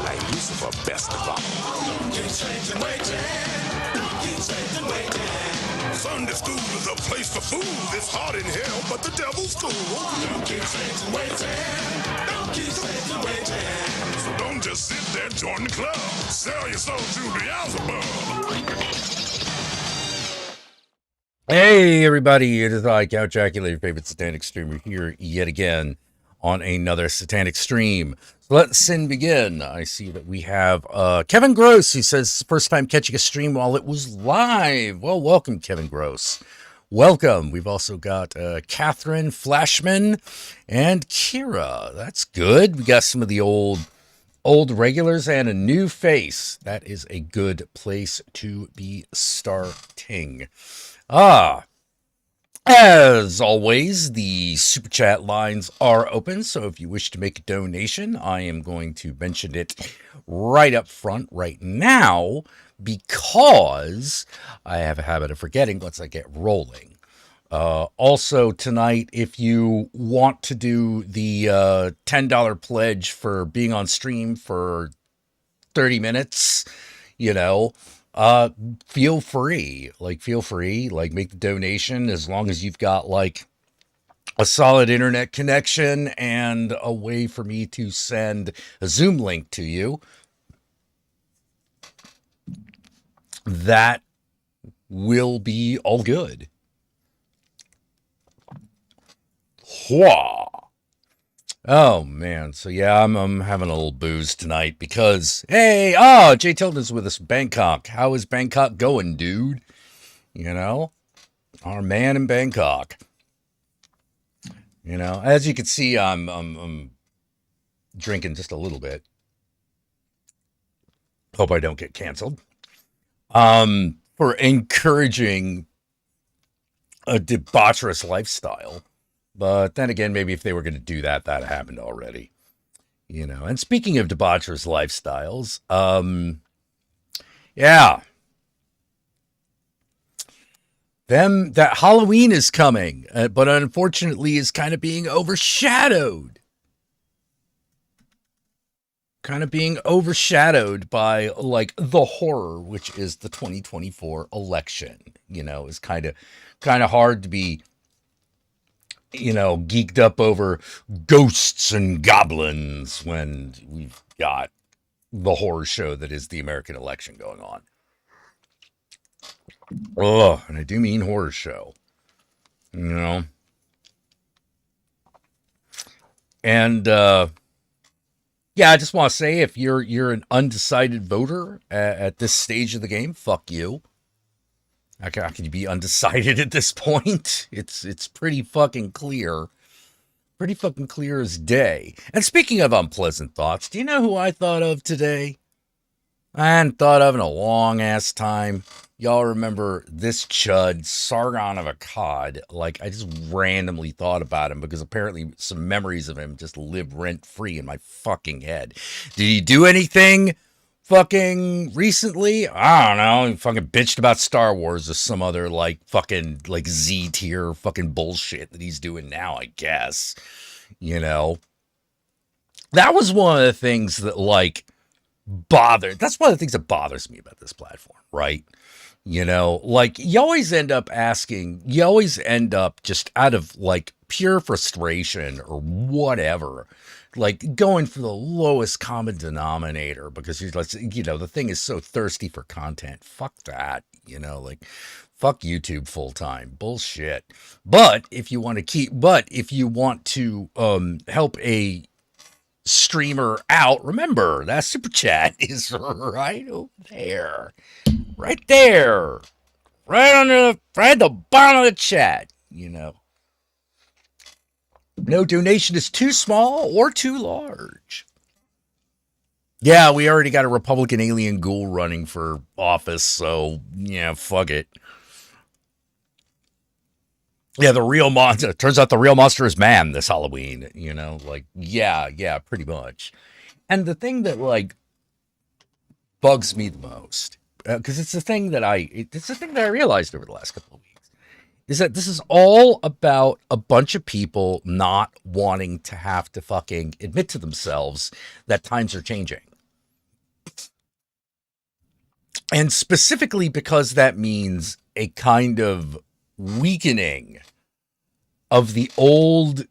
like Lucifer best of all. Sunday school is a place for fools. It's hot in hell, but the devil's cool. Don't keep Satan waiting. Don't keep Satan waiting. So don't just sit there, join the club. Sell your soul to Beelzebub. Hey everybody, it is I, Count Jackula, your favorite satanic streamer, here yet again on another satanic stream. So let sin begin. I see that we have Kevin Gross, who says first time catching a stream while it was live. Well, welcome, Kevin Gross. Welcome. We've also got Catherine Flashman and Kira. That's good. We got some of the old regulars and a new face. That is a good place to be starting. As always, the super chat lines are open, so if you wish to make a donation, I am going to mention it right up front right now because I have a habit of forgetting once I get rolling. Also tonight, if you want to do the $10 pledge for being on stream for 30 minutes, feel free, make the donation as long as you've got like a solid internet connection and a way for me to send a Zoom link to you. That will be all good. Whoa. Oh man, so yeah, I'm having a little booze tonight because Jay Tilton's with us, Bangkok. How is Bangkok going, dude? Our man in Bangkok. As you can see, I'm drinking just a little bit. Hope I don't get canceled. For encouraging a debaucherous lifestyle. But then again, maybe if they were going to do that, that happened already. And speaking of debaucherous lifestyles, that Halloween is coming, but unfortunately is kind of being overshadowed. By like the horror, which is the 2024 election. Is kind of hard to be geeked up over ghosts and goblins when we've got the horror show that is the American election going on. Oh, and I do mean horror show. And I just want to say, if you're an undecided voter at this stage of the game, fuck you. How can you be undecided at this point? It's pretty fucking clear. Pretty fucking clear as day. And speaking of unpleasant thoughts, do you know who I thought of today? I hadn't thought of in a long ass time. Y'all remember this chud, Sargon of Akkad? Like, I just randomly thought about him because apparently some memories of him just live rent free in my fucking head. Did he do anything fucking recently? I don't know. He fucking bitched about Star Wars or some other fucking Z tier fucking bullshit that he's doing now, I guess. That was one of the things that that's one of the things that bothers me about this platform, right? You always end up just out of pure frustration or whatever, going for the lowest common denominator because the thing is so thirsty for content. Fuck that, fuck YouTube full time bullshit. But if you want to help a streamer out, remember that super chat is right over there, right at the bottom of the chat. No donation is too small or too large. Yeah, we already got a Republican alien ghoul running for office, so yeah, fuck it. Yeah, the real monster. Turns out the real monster is man this Halloween. Yeah, pretty much. And the thing that bugs me the most, because it's the thing that I realized over the last couple of weeks, is that this is all about a bunch of people not wanting to have to fucking admit to themselves that times are changing. And specifically because that means a kind of weakening of the old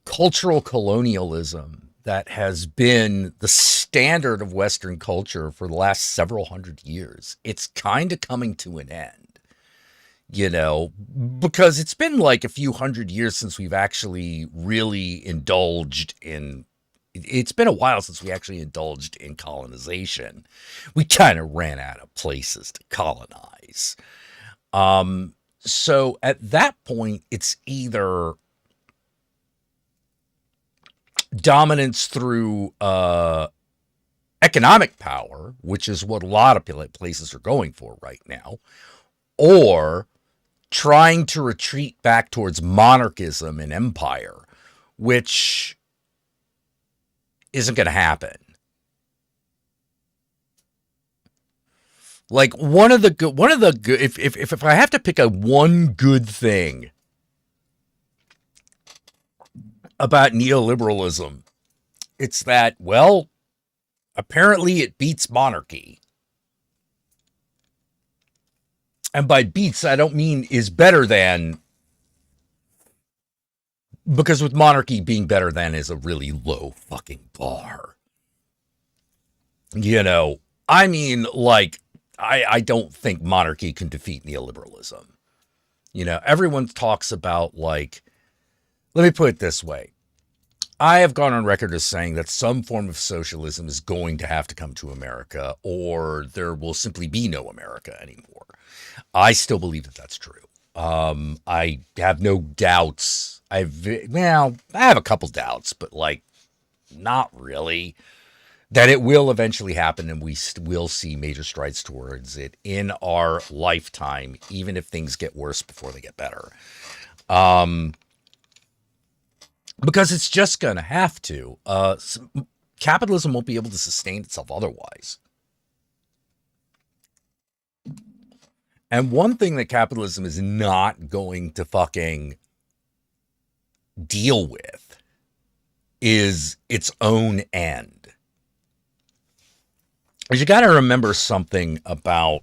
cultural colonialism that has been the standard of Western culture for the last several hundred years. It's kind of coming to an end, because it's been like a few hundred years since we've actually really indulged in. It's been a while since we actually indulged in colonization. We kind of ran out of places to colonize. So at that point, it's either dominance through economic power, which is what a lot of places are going for right now, or trying to retreat back towards monarchism and empire, which isn't going to happen. Like one of the good, if I have to pick one good thing about neoliberalism, it's that, well, apparently it beats monarchy. And by beats, I don't mean is better than, because with monarchy, being better than is a really low fucking bar. I mean, like, I don't think monarchy can defeat neoliberalism. Everyone talks about, like, let me put it this way. I have gone on record as saying that some form of socialism is going to have to come to America, or there will simply be no America anymore. I still believe that that's true. I have no doubts. I have a couple doubts, but like, not really, that it will eventually happen, and we will see major strides towards it in our lifetime, even if things get worse before they get better. Because it's just going to have to. Capitalism won't be able to sustain itself otherwise. And one thing that capitalism is not going to fucking deal with is its own end. Because you got to remember something about,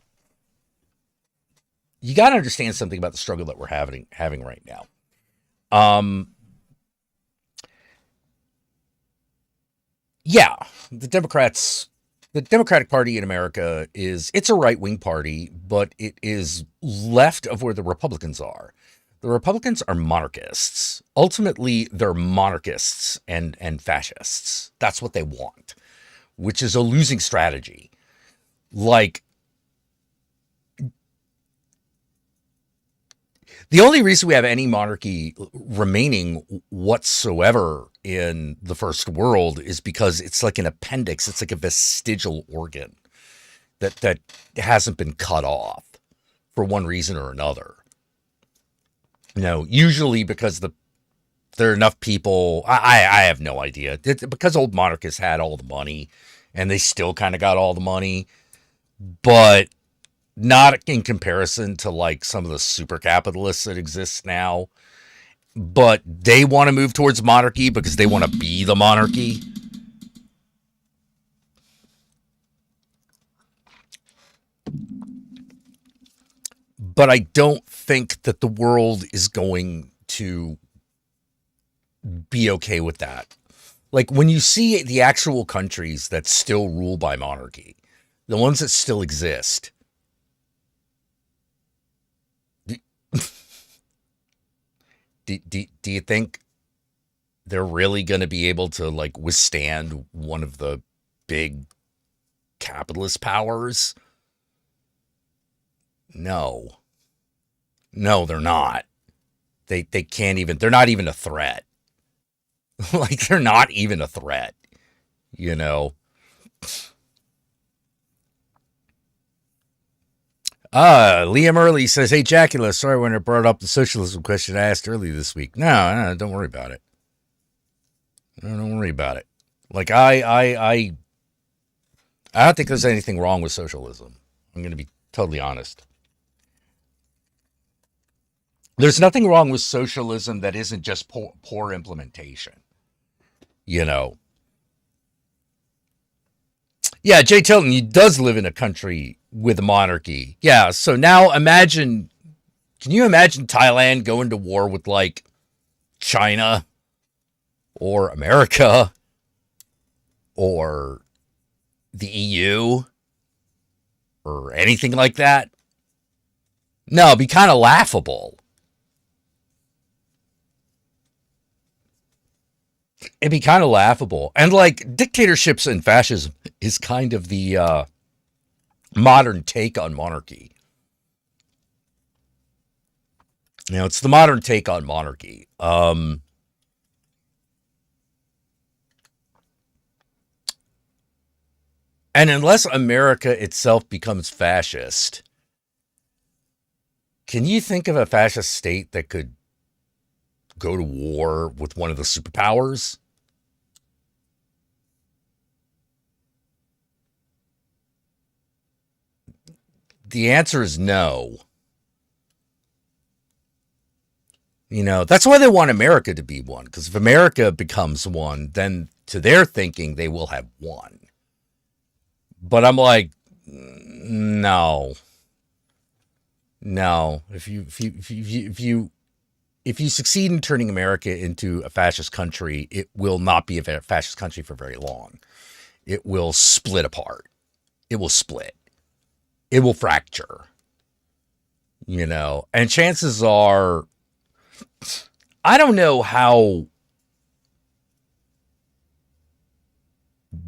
you got to understand something about the struggle that we're having right now. Yeah, the Democratic Party in America it's a right-wing party, but it is left of where the Republicans are. The Republicans are monarchists. Ultimately, they're monarchists and fascists. That's what they want, which is a losing strategy. Like, the only reason we have any monarchy remaining whatsoever in the first world is because it's like an appendix. It's like a vestigial organ that hasn't been cut off for one reason or another. Usually because there are enough people. I have no idea. Because old monarchists had all the money, and they still kind of got all the money, but not in comparison to like some of the super capitalists that exist now. But they want to move towards monarchy because they want to be the monarchy. But I don't think that the world is going to be okay with that. Like, when you see the actual countries that still rule by monarchy, the ones that still exist, do you think they're really going to be able to like withstand one of the big capitalist powers? No, they're not. They can't even. They're not even a threat. Like, they're not even a threat. Liam Early says, "Hey, Jackula, sorry when I brought up the socialism question I asked earlier this week." No, don't worry about it. Don't worry about it. Like, I don't think there's anything wrong with socialism. I'm going to be totally honest. There's nothing wrong with socialism that isn't just poor implementation. Yeah, Jay Tilton, he does live in a country with a monarchy. Yeah, so now imagine, can you imagine Thailand going to war with like China or America or the EU or anything like that? No, it'd be kind of laughable. It'd be kind of laughable. And like dictatorships and fascism is kind of the modern take on monarchy. You know, it's the modern take on monarchy. And unless America itself becomes fascist, can you think of a fascist state that could go to war with one of the superpowers? The answer is no. You know, that's why they want America to be one, because if America becomes one, then to their thinking, they will have won. But I'm like, no. No. If you succeed in turning America into a fascist country, it will not be a fascist country for very long. It will split apart. It will split. It will fracture. You know, and chances are, I don't know how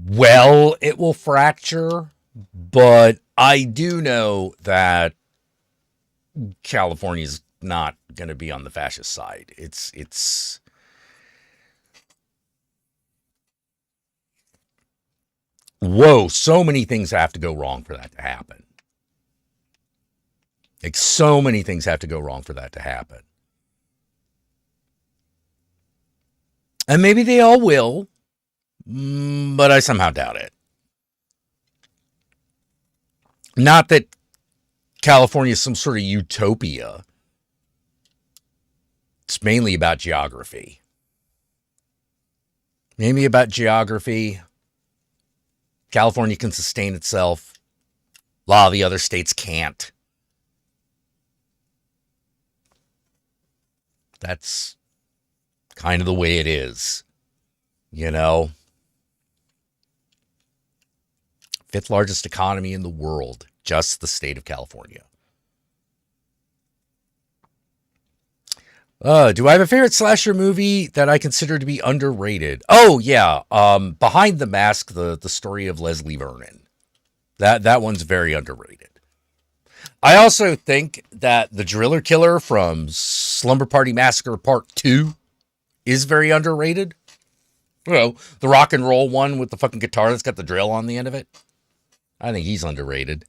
well it will fracture, but I do know that California's not going to be on the fascist side. It's whoa, so many things have to go wrong for that to happen. Like so many things have to go wrong for that to happen. And maybe they all will, but I somehow doubt it. Not that California is some sort of utopia. It's mainly about geography. Maybe about geography. California can sustain itself. A lot of the other states can't. That's kind of the way it is. You know? Fifth largest economy in the world. Just the state of California. Do I have a favorite slasher movie that I consider to be underrated? Oh, yeah. Behind the Mask, the story of Leslie Vernon. That one's very underrated. I also think that the Driller Killer from Slumber Party Massacre Part 2 is very underrated. You know, the rock and roll one with the fucking guitar that's got the drill on the end of it. I think he's underrated.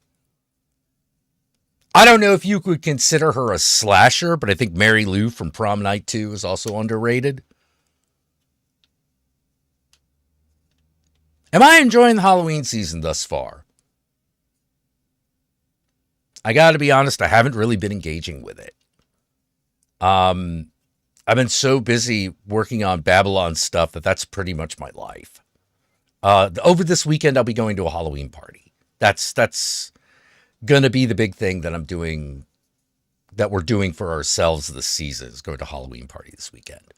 I don't know if you could consider her a slasher, but I think Mary Lou from Prom Night 2 is also underrated. Am I enjoying the Halloween season thus far? I got to be honest, I haven't really been engaging with it. I've been so busy working on Babylon stuff that's pretty much my life. Over this weekend, I'll be going to a Halloween party. That's going to be the big thing that I'm doing, that we're doing for ourselves this season, is going to a Halloween party this weekend.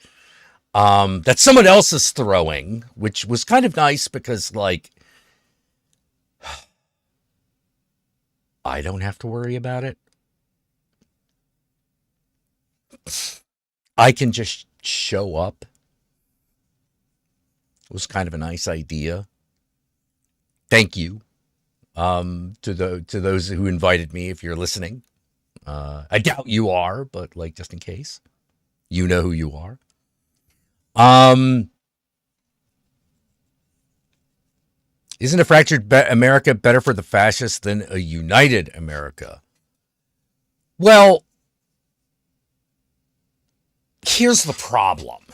That someone else is throwing, which was kind of nice because, like, I don't have to worry about it. I can just show up. It was kind of a nice idea. Thank you to those who invited me. If you're listening, I doubt you are, but like just in case, you know who you are. Isn't a fractured America better for the fascists than a united America? Well, here's the problem.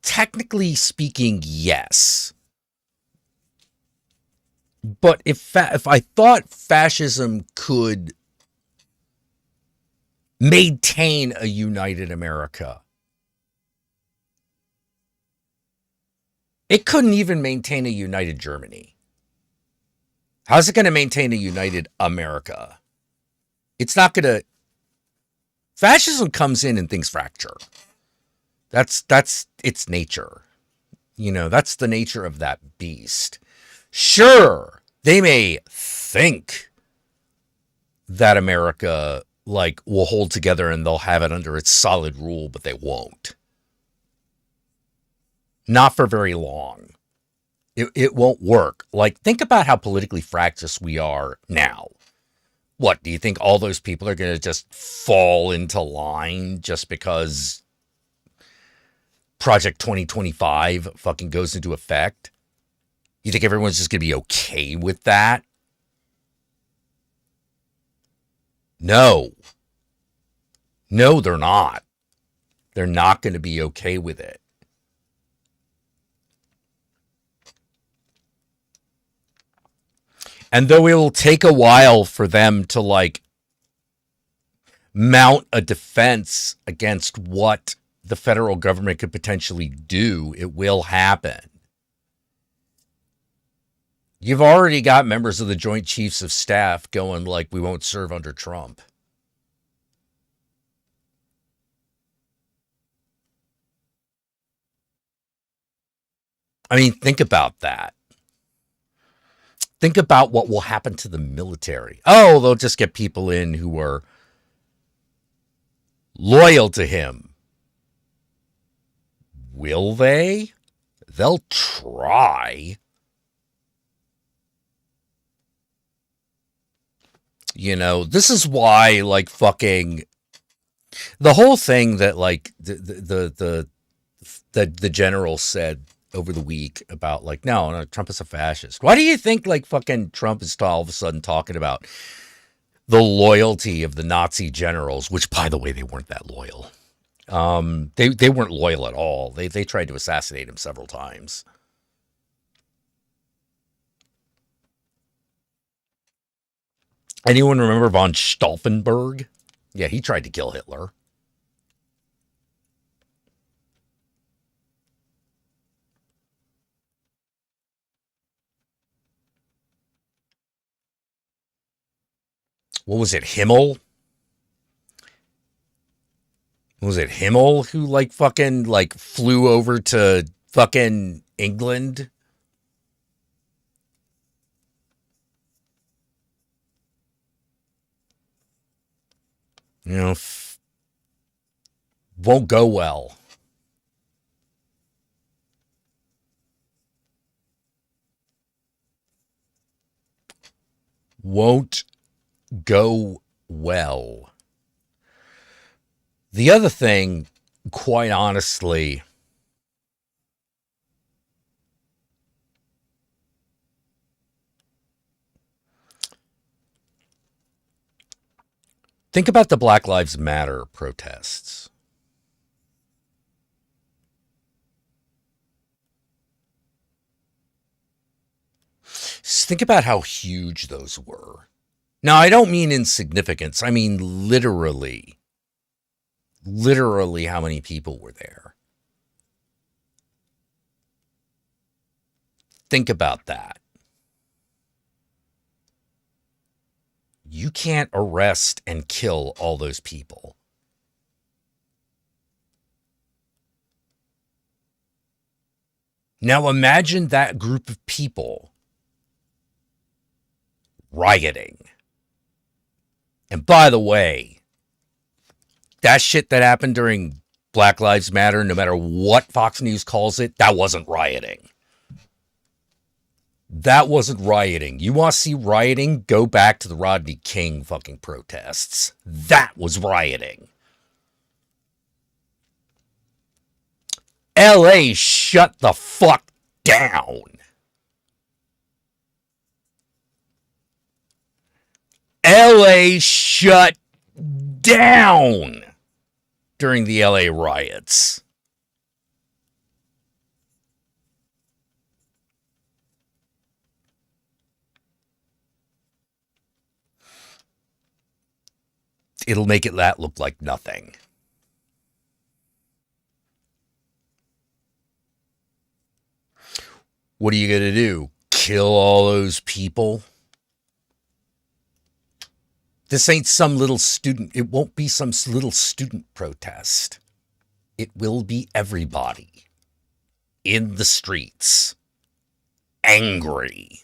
Technically speaking, yes. But if I thought fascism could maintain a united America, It couldn't even maintain a united Germany. How's it going to maintain a united America? It's not going to. Fascism comes in and things fracture. That's its nature. You know, that's the nature of that beast. Sure, they may think that America like will hold together and they'll have it under its solid rule, but they won't. Not for very long. It won't work. Like, think about how politically fractious we are now. What, do you think all those people are going to just fall into line just because Project 2025 fucking goes into effect? You think everyone's just going to be okay with that? No. No, they're not. They're not going to be okay with it. And though it will take a while for them to like mount a defense against what the federal government could potentially do, it will happen. You've already got members of the Joint Chiefs of Staff going like, we won't serve under Trump. I mean, think about that. Think about what will happen to the military. Oh, they'll just get people in who are loyal to him. Will they? They'll try. You know, this is why, like, fucking the whole thing that, like, the general said over the week about, like, no, Trump is a fascist. Why do you think, like, fucking Trump is all of a sudden talking about the loyalty of the Nazi generals, which, by the way, they weren't that loyal. They weren't loyal at all. They tried to assassinate him several times. Anyone remember von Stauffenberg? Yeah, he tried to kill Hitler. What was it, Himmel? Was it Himmel who like fucking like flew over to fucking England? You know, won't go well. Won't go well. The other thing, quite honestly, think about the Black Lives Matter protests. Just think about how huge those were. Now, I don't mean in significance. I mean literally how many people were there. Think about that. You can't arrest and kill all those people. Now imagine that group of people rioting. And by the way, that shit that happened during Black Lives Matter, no matter what Fox News calls it, that wasn't rioting. That wasn't rioting. You want to see rioting? Go back to the Rodney King fucking protests. That was rioting. LA shut the fuck down. LA shut down during the LA riots. It'll make it that look like nothing. What are you going to do? Kill all those people? This ain't some little student. It won't be some little student protest. It will be everybody in the streets, angry.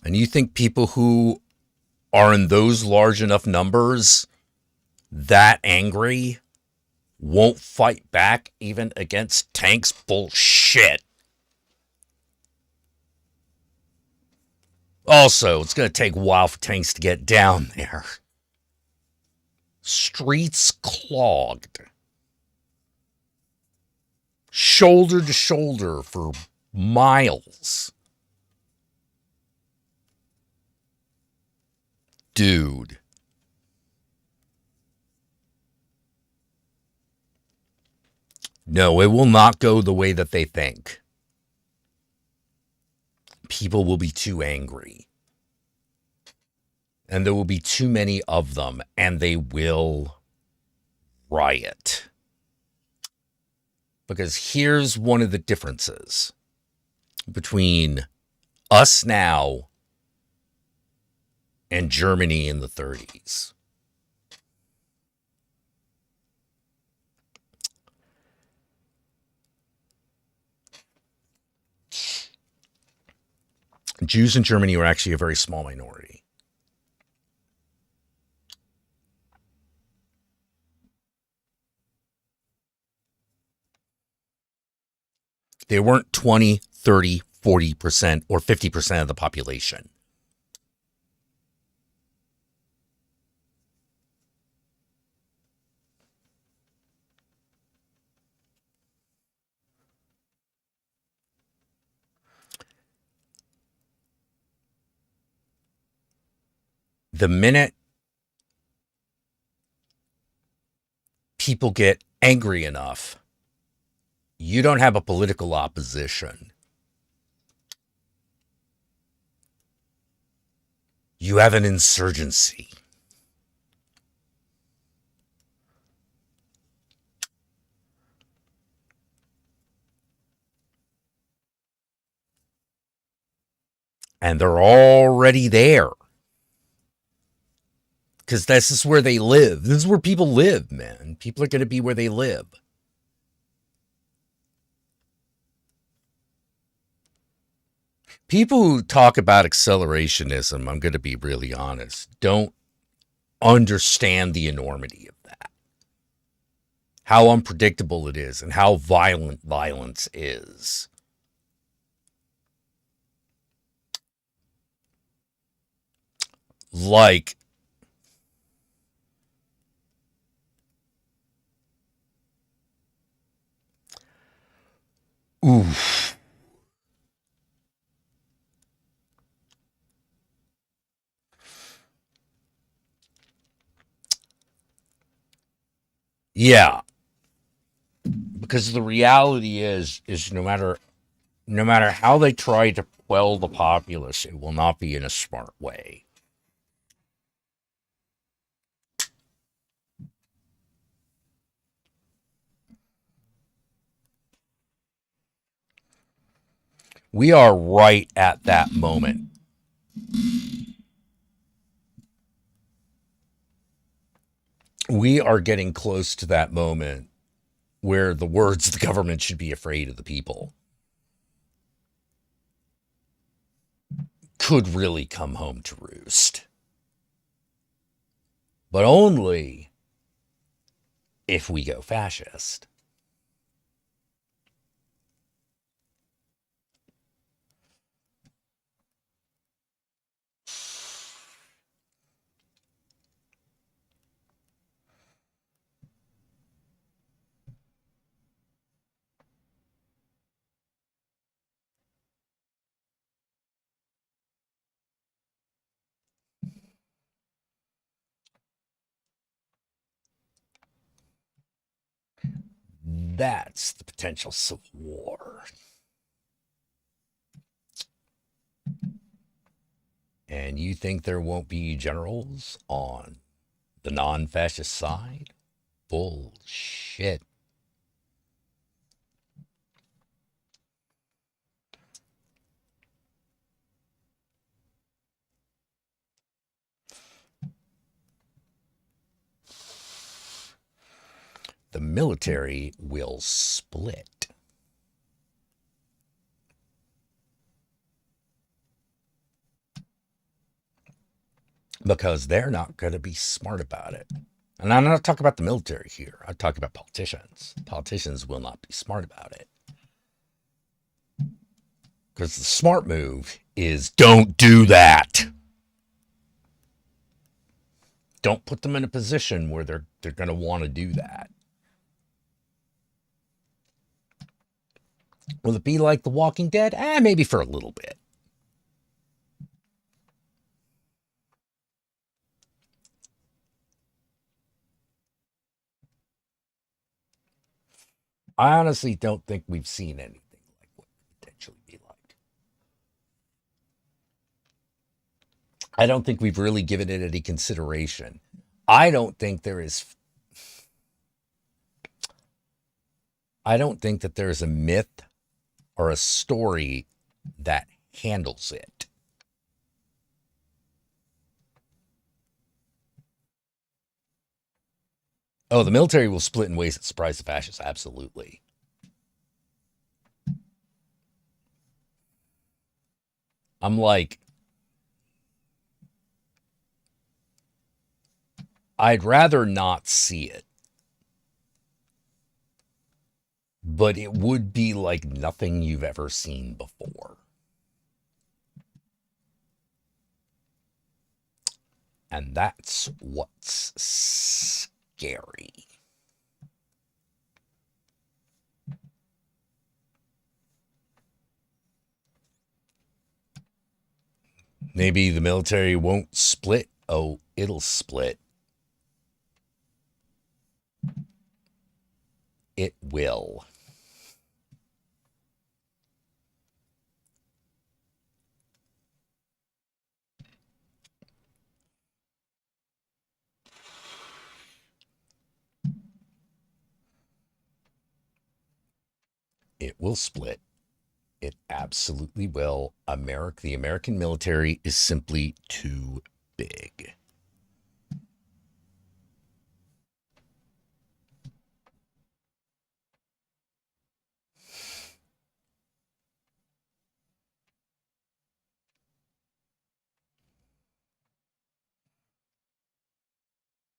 And you think people who are in those large enough numbers, that angry, won't fight back even against tanks? Bullshit. Also, it's going to take a while for tanks to get down there. Streets clogged. Shoulder to shoulder for miles. Dude. No, it will not go the way that they think. People will be too angry. And there will be too many of them, and they will riot. Because here's one of the differences between us now and Germany in the 30s. Jews in Germany were actually a very small minority. They weren't 20, 30, 40%, or 50% of the population. The minute people get angry enough, you don't have a political opposition. You have an insurgency. And they're already there. Because this is where they live. This is where people live, man. People are going to be where they live. People who talk about accelerationism, I'm going to be really honest, don't understand the enormity of that. How unpredictable it is and how violent violence is. Like, oof. Yeah. Because the reality is no matter how they try to quell the populace, it will not be in a smart way. We are right at that moment. We are getting close to that moment where the words the government should be afraid of the people could really come home to roost. But only if we go fascist. That's the potential civil war. And you think there won't be generals on the non-fascist side? Bullshit. The military will split. Because they're not going to be smart about it. And I'm not talking about the military here. I'm talking about politicians. Politicians will not be smart about it. Because the smart move is don't do that. Don't put them in a position where they're going to want to do that. Will it be like The Walking Dead? Maybe for a little bit. I honestly don't think we've seen anything like what could potentially be like. I don't think we've really given it any consideration. I don't think there is. I don't think that there's a myth or a story that handles it. Oh, the military will split in ways that surprise the fascists. Absolutely. I'm like, I'd rather not see it, but it would be like nothing you've ever seen before. And that's what's scary. Maybe the military won't split. Oh, it'll split. It will. It will split. It absolutely will. The American military is simply too big.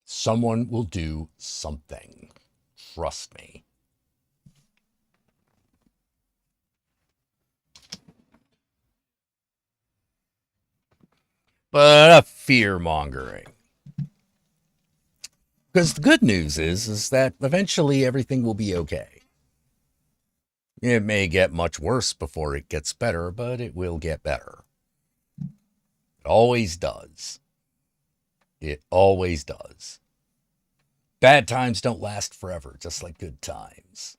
Someone will do something. Trust me. But a fear mongering. Because the good news is that eventually everything will be okay. It may get much worse before it gets better, but it will get better. It always does. It always does. Bad times don't last forever, just like good times.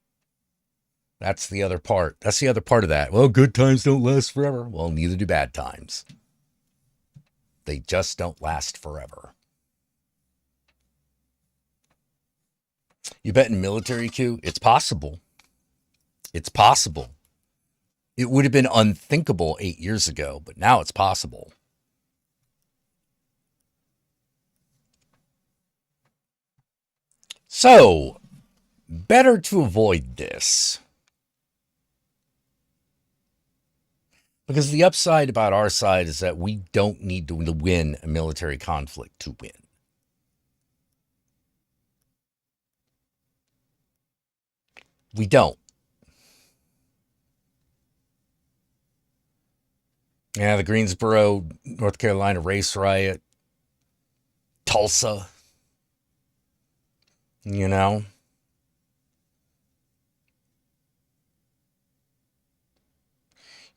That's the other part. That's the other part of that. Well, good times don't last forever. Well, neither do bad times. They just don't last forever. You bet in military coup? It's possible. It's possible. It would have been unthinkable 8 years ago, but now it's possible. So, better to avoid this. Because the upside about our side is that we don't need to win a military conflict to win. We don't. Yeah, the Greensboro, North Carolina race riot, Tulsa, you know.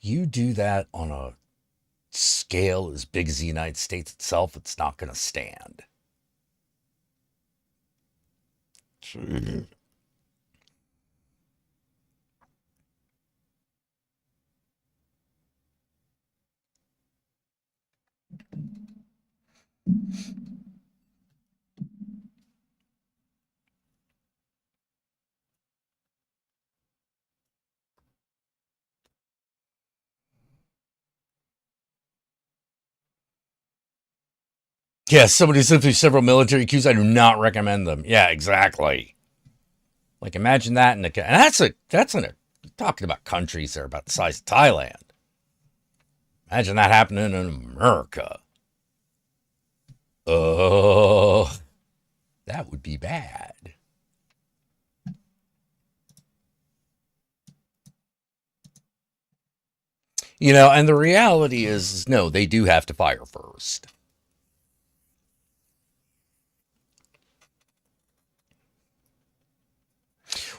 You do that on a scale as big as the United States itself, it's not going to stand. Yeah, somebody who's lived through several military coups. I do not recommend them. Yeah, exactly. Like imagine that in a, and that's in a, talking about countries that are about the size of Thailand. Imagine that happening in America. Oh, that would be bad. You know, and the reality is no, they do have to fire first.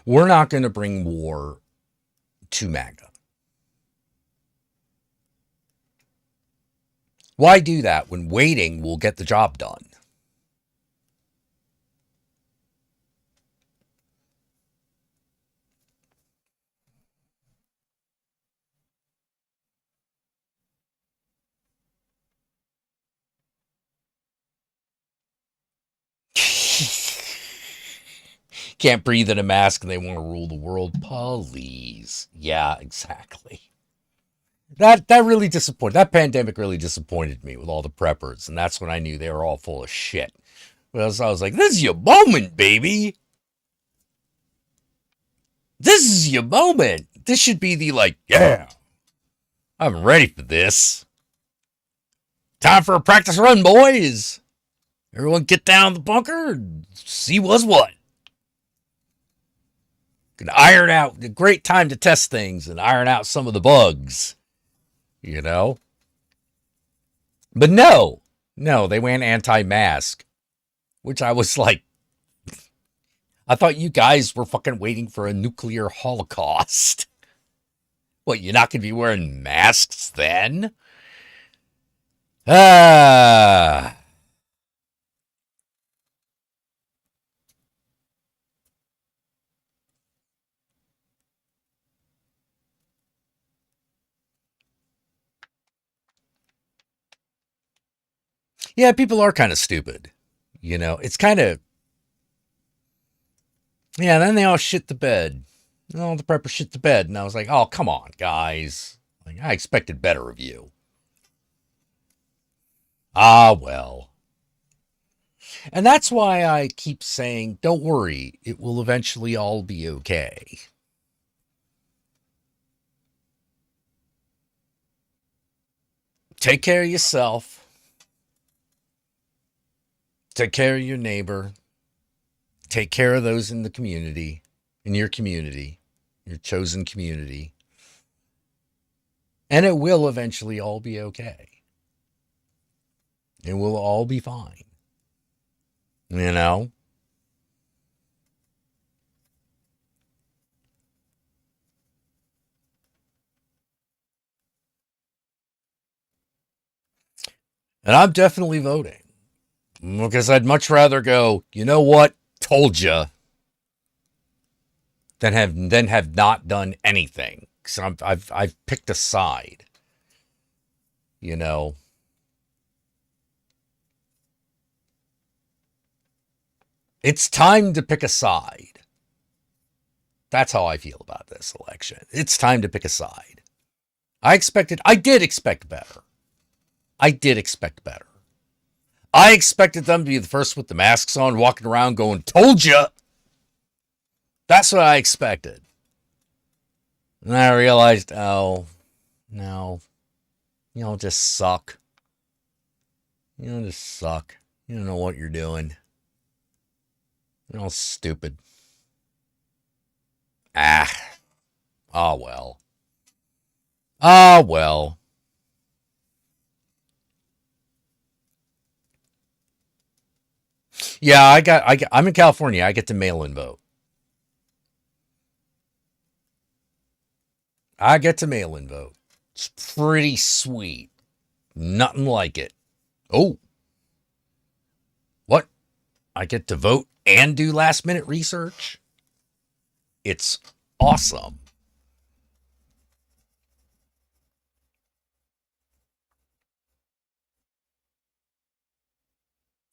We're not going to bring war to MAGA. Why do that when waiting will get the job done? Can't breathe in a mask and they want to rule the world. Please. Yeah, exactly. That really disappointed. That pandemic really disappointed me with all the preppers, and that's when I knew they were all full of shit. Because I was like, this is your moment, baby. This is your moment. This should be the like, yeah, I'm ready for this. Time for a practice run, boys. Everyone get down the bunker and see what's what. Can iron out, a great time to test things and iron out some of the bugs, you know? But no, they went anti-mask, which I was like, I thought you guys were fucking waiting for a nuclear holocaust. What, you're not going to be wearing masks then? Ah. Yeah, people are kind of stupid. You know, it's kind of, yeah, then they all shit the bed. All the preppers shit the bed. And I was like, oh, come on, guys. Like, I expected better of you. Ah, well. And that's why I keep saying, don't worry, it will eventually all be okay. Take care of yourself. Take care of your neighbor. Take care of those in the community, in your community, your chosen community. And it will eventually all be okay. It will all be fine. You know? And I'm definitely voting. Because I'd much rather go, you know what? Told you. Than have not done anything. So I've picked a side. You know. It's time to pick a side. That's how I feel about this election. It's time to pick a side. I did expect better. I expected them to be the first with the masks on, walking around going, told you. That's what I expected. And I realized, oh, no. You all just suck. You all just suck. You don't know what you're doing. You're all stupid. Ah. Oh, well. Oh, well. Yeah, I'm in California. I get to mail-in vote. I get to mail-in vote. It's pretty sweet. Nothing like it. Oh. What? I get to vote and do last-minute research? It's awesome.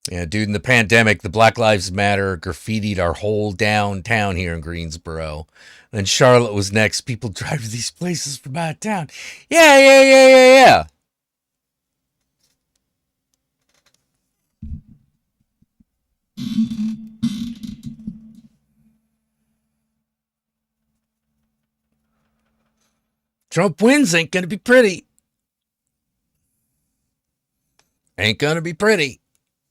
Yeah, dude, in the pandemic, the Black Lives Matter graffitied our whole downtown here in Greensboro. Then Charlotte was next. People drive to these places from out of town. Yeah. Trump wins ain't gonna be pretty. Ain't gonna be pretty.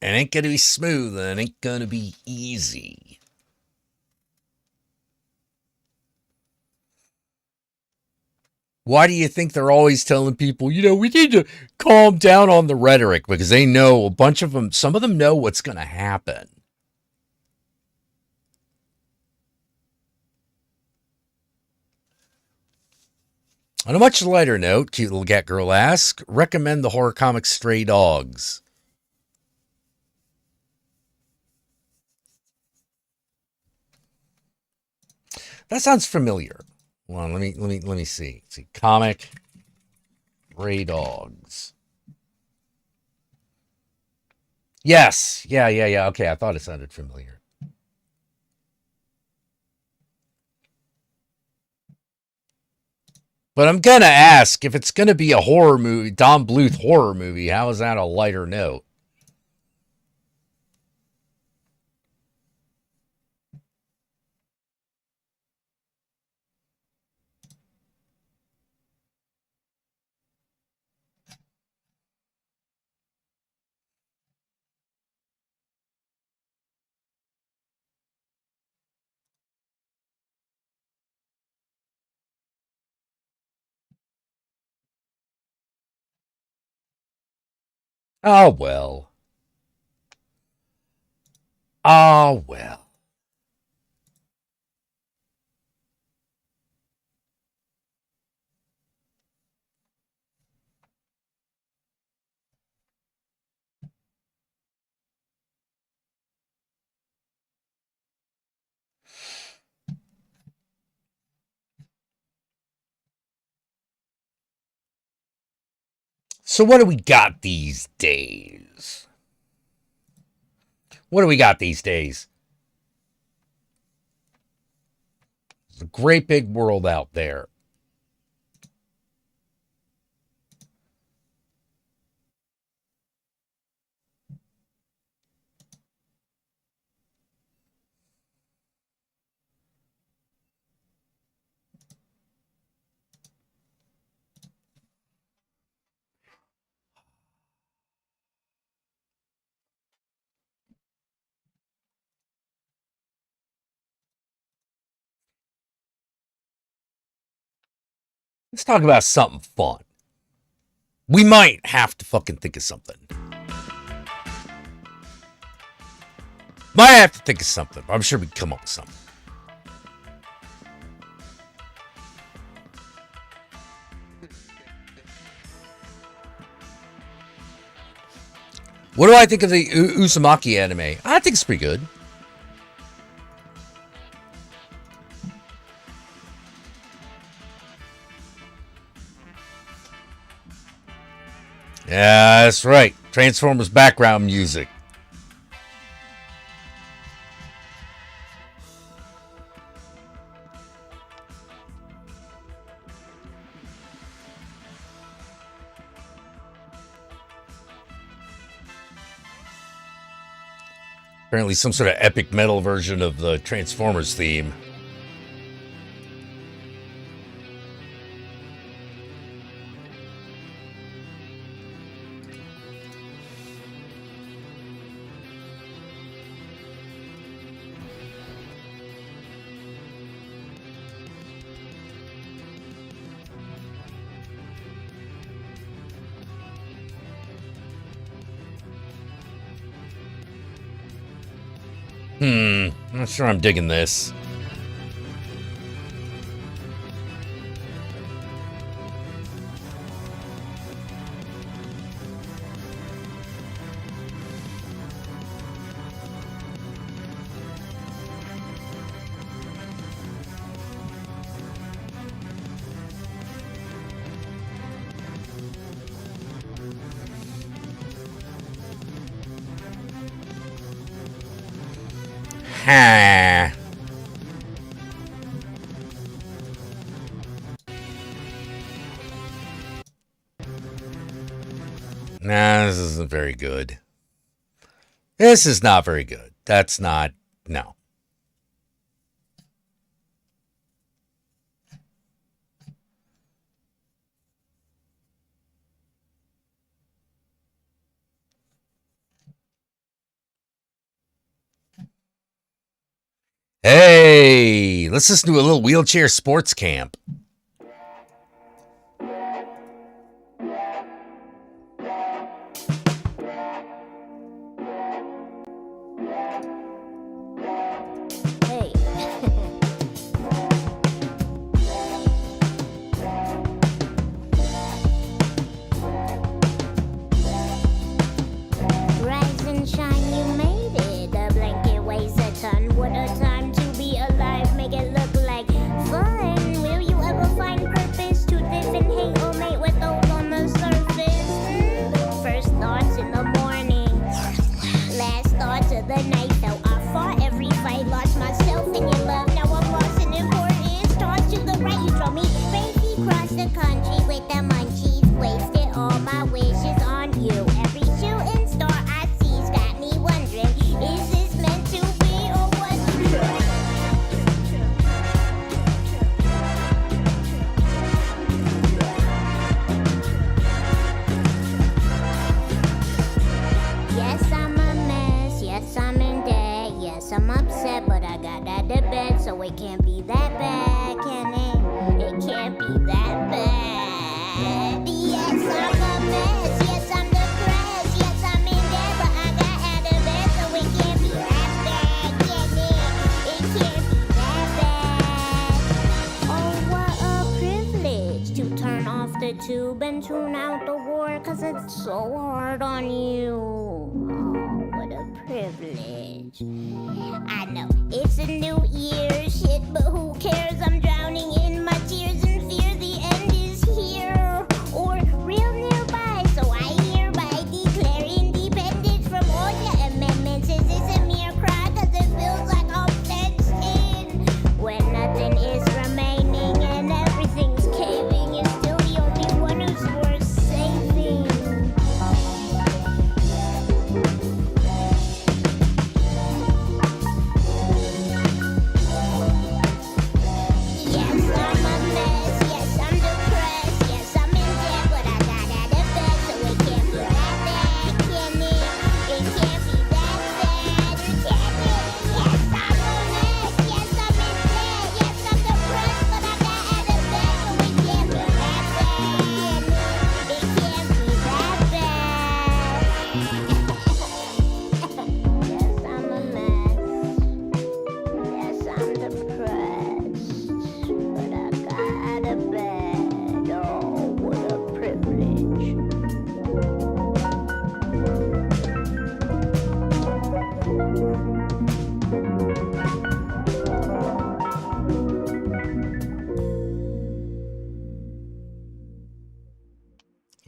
It ain't gonna be smooth and it ain't gonna be easy. Why do you think they're always telling people, we need to calm down on the rhetoric? Because they know a bunch of them, some of them know what's going to happen. On a much lighter note, cute little cat girl asks, recommend the horror comic Stray Dogs. That sounds familiar. Hold on, let me see. Let's see. Comic Stray Dogs. Yes. Yeah. Okay, I thought it sounded familiar. But I'm gonna ask, if it's gonna be a horror movie, Don Bluth horror movie, how is that a lighter note? Oh well. Oh well. So what do we got these days? What do we got these days? There's a great big world out there. Let's talk about something fun. We might have to fucking think of something. Might have to think of something. I'm sure we can come up with something. What do I think of the Uzumaki anime? I think it's pretty good. Yeah, that's right. Transformers background music. Apparently some sort of epic metal version of the Transformers theme. I'm not sure I'm digging this. Ha. Nah, this isn't very good. This is not very good. That's not, no. Hey, let's listen to a little wheelchair sports camp.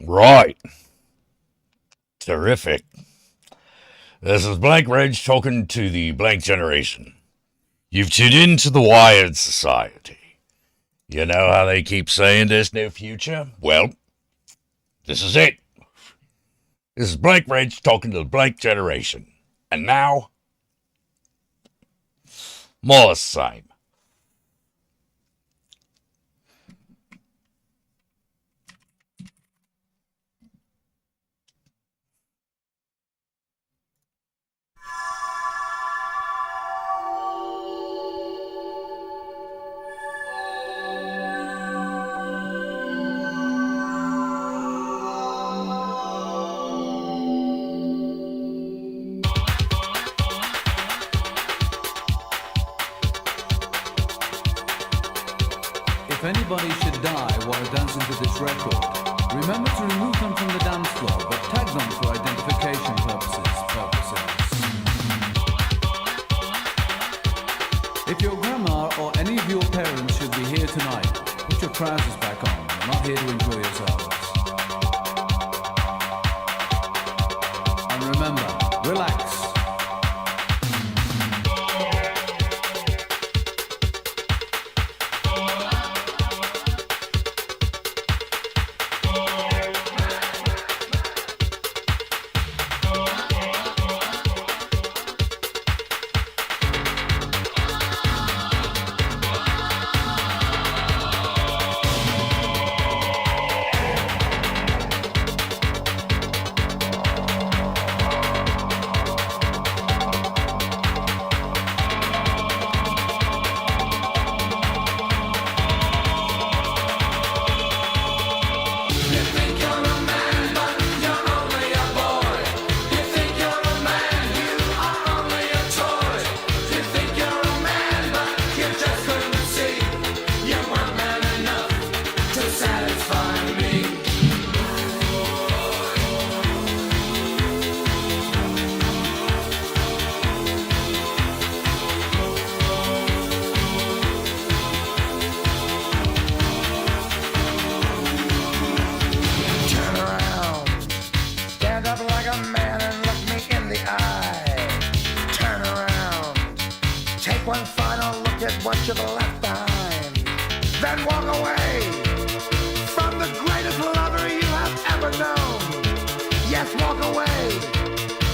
Right. Terrific. This is Blank Reg talking to the Blank Generation. You've tuned in to the Wired Society. You know how they keep saying there's no future? Well, this is it. This is Blank Reg talking to the Blank Generation. And now, more the same. If anybody should die while dancing to this record, remember to remove them from the dance floor, but tag them for identification purposes. If your grandma or any of your parents should be here tonight, put your trousers back on. You're not here to enjoy yourselves. And remember, relax. fine. Then walk away from the greatest lover you have ever known. Yes, walk away.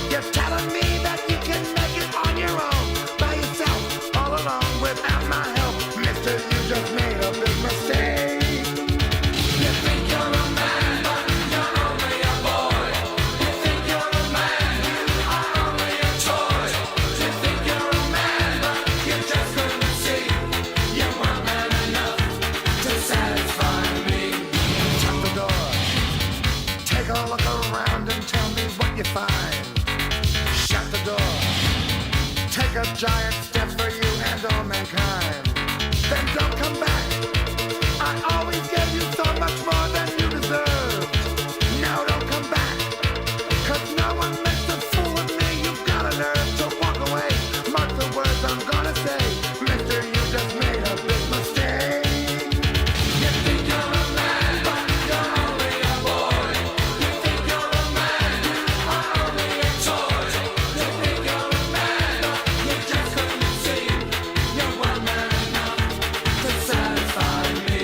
You're telling me that you can make it on your own, by yourself, all alone, without my help. Mister, you just made a big mistake. You think you're a man, but you're only a boy. You think you're a man, you are only a toy. You think you're a man, but you just couldn't see. You weren't man enough to satisfy me. Shut the door. Take a look around and tell me what you find. Shut the door. Take a giant step for you and all mankind. Then don't come back. I always gave you so much more than you deserved. Now don't come back. Cause no one makes a fool of me. You've got a nerve to walk away. Mark the words I'm gonna say. Mister, you just made a big mistake. You think you're a man, but you're only a boy. You think you're a man, you are only a toy. You think you're a man, but you just couldn't see. You weren't man enough to satisfy me.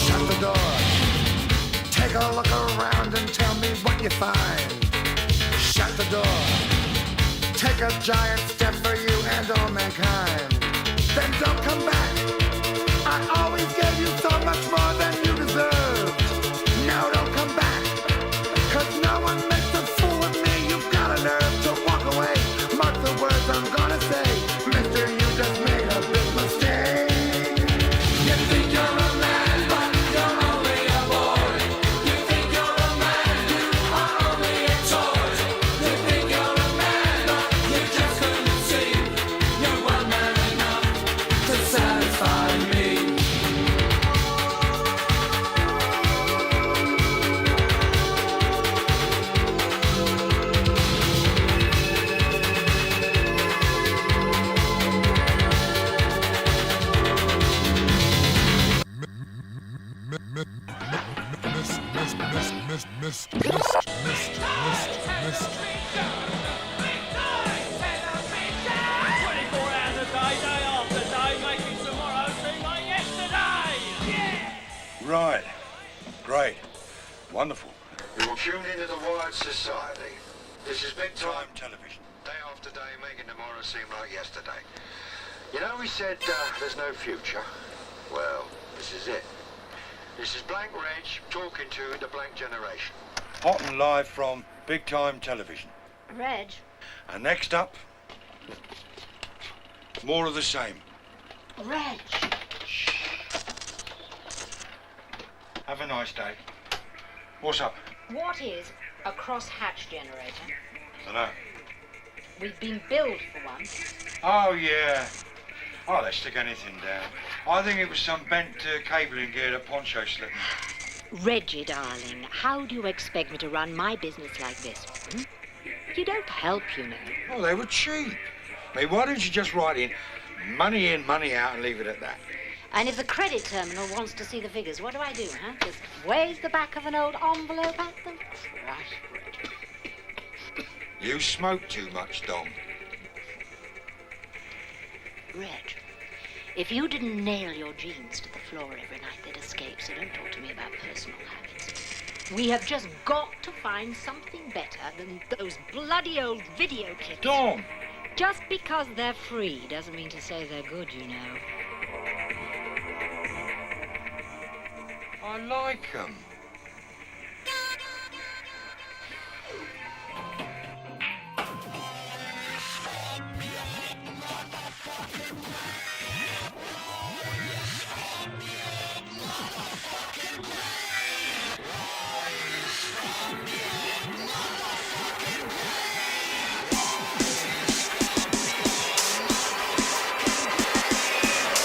Shut the door. Take a look around and tell me what you find. Shut the door. Take a giant step for you and all mankind. Then don't come back. I always gave you so much more than you deserved. Now don't come back. Cause no one makes a fool of me. You've got a nerve to walk away. Mark the words I'm gonna say. Mister, you just made a big mistake. You think you're a man, but you're only a boy. You think you're a man, you are only a toy. You think you're a man, but you just couldn't see. You weren't man enough to satisfy me. Right. Great. Wonderful. You're tuned into the Wired Society. This is big time Television. day after day, making tomorrow seem like yesterday. You know, we said there's no future. Well, this is it. This is Blank Reg talking to the blank generation. Hot and live from Big Time Television. Reg, And next up, more of the same. Reg. Have a nice day. What's up? What is a cross-hatch generator? Dunno. We've been billed for one. Oh, yeah. Oh, they stick anything down. I think it was some bent cabling gear that Poncho slipped me. Reggie, darling, how do you expect me to run my business like this? Hmm? You don't help, you know. Oh, they were cheap. I mean, why don't you just write in, money out, and leave it at that? And if the credit terminal wants to see the figures, what do I do, huh? Just wave the back of an old envelope at them? Christ, Reg. You smoke too much, Dom. Reg, if you didn't nail your jeans to the floor every night, they'd escape, so don't talk to me about personal habits. We have just got to find something better than those bloody old video clips. Dom! Just because they're free doesn't mean to say they're good, you know. I like 'em.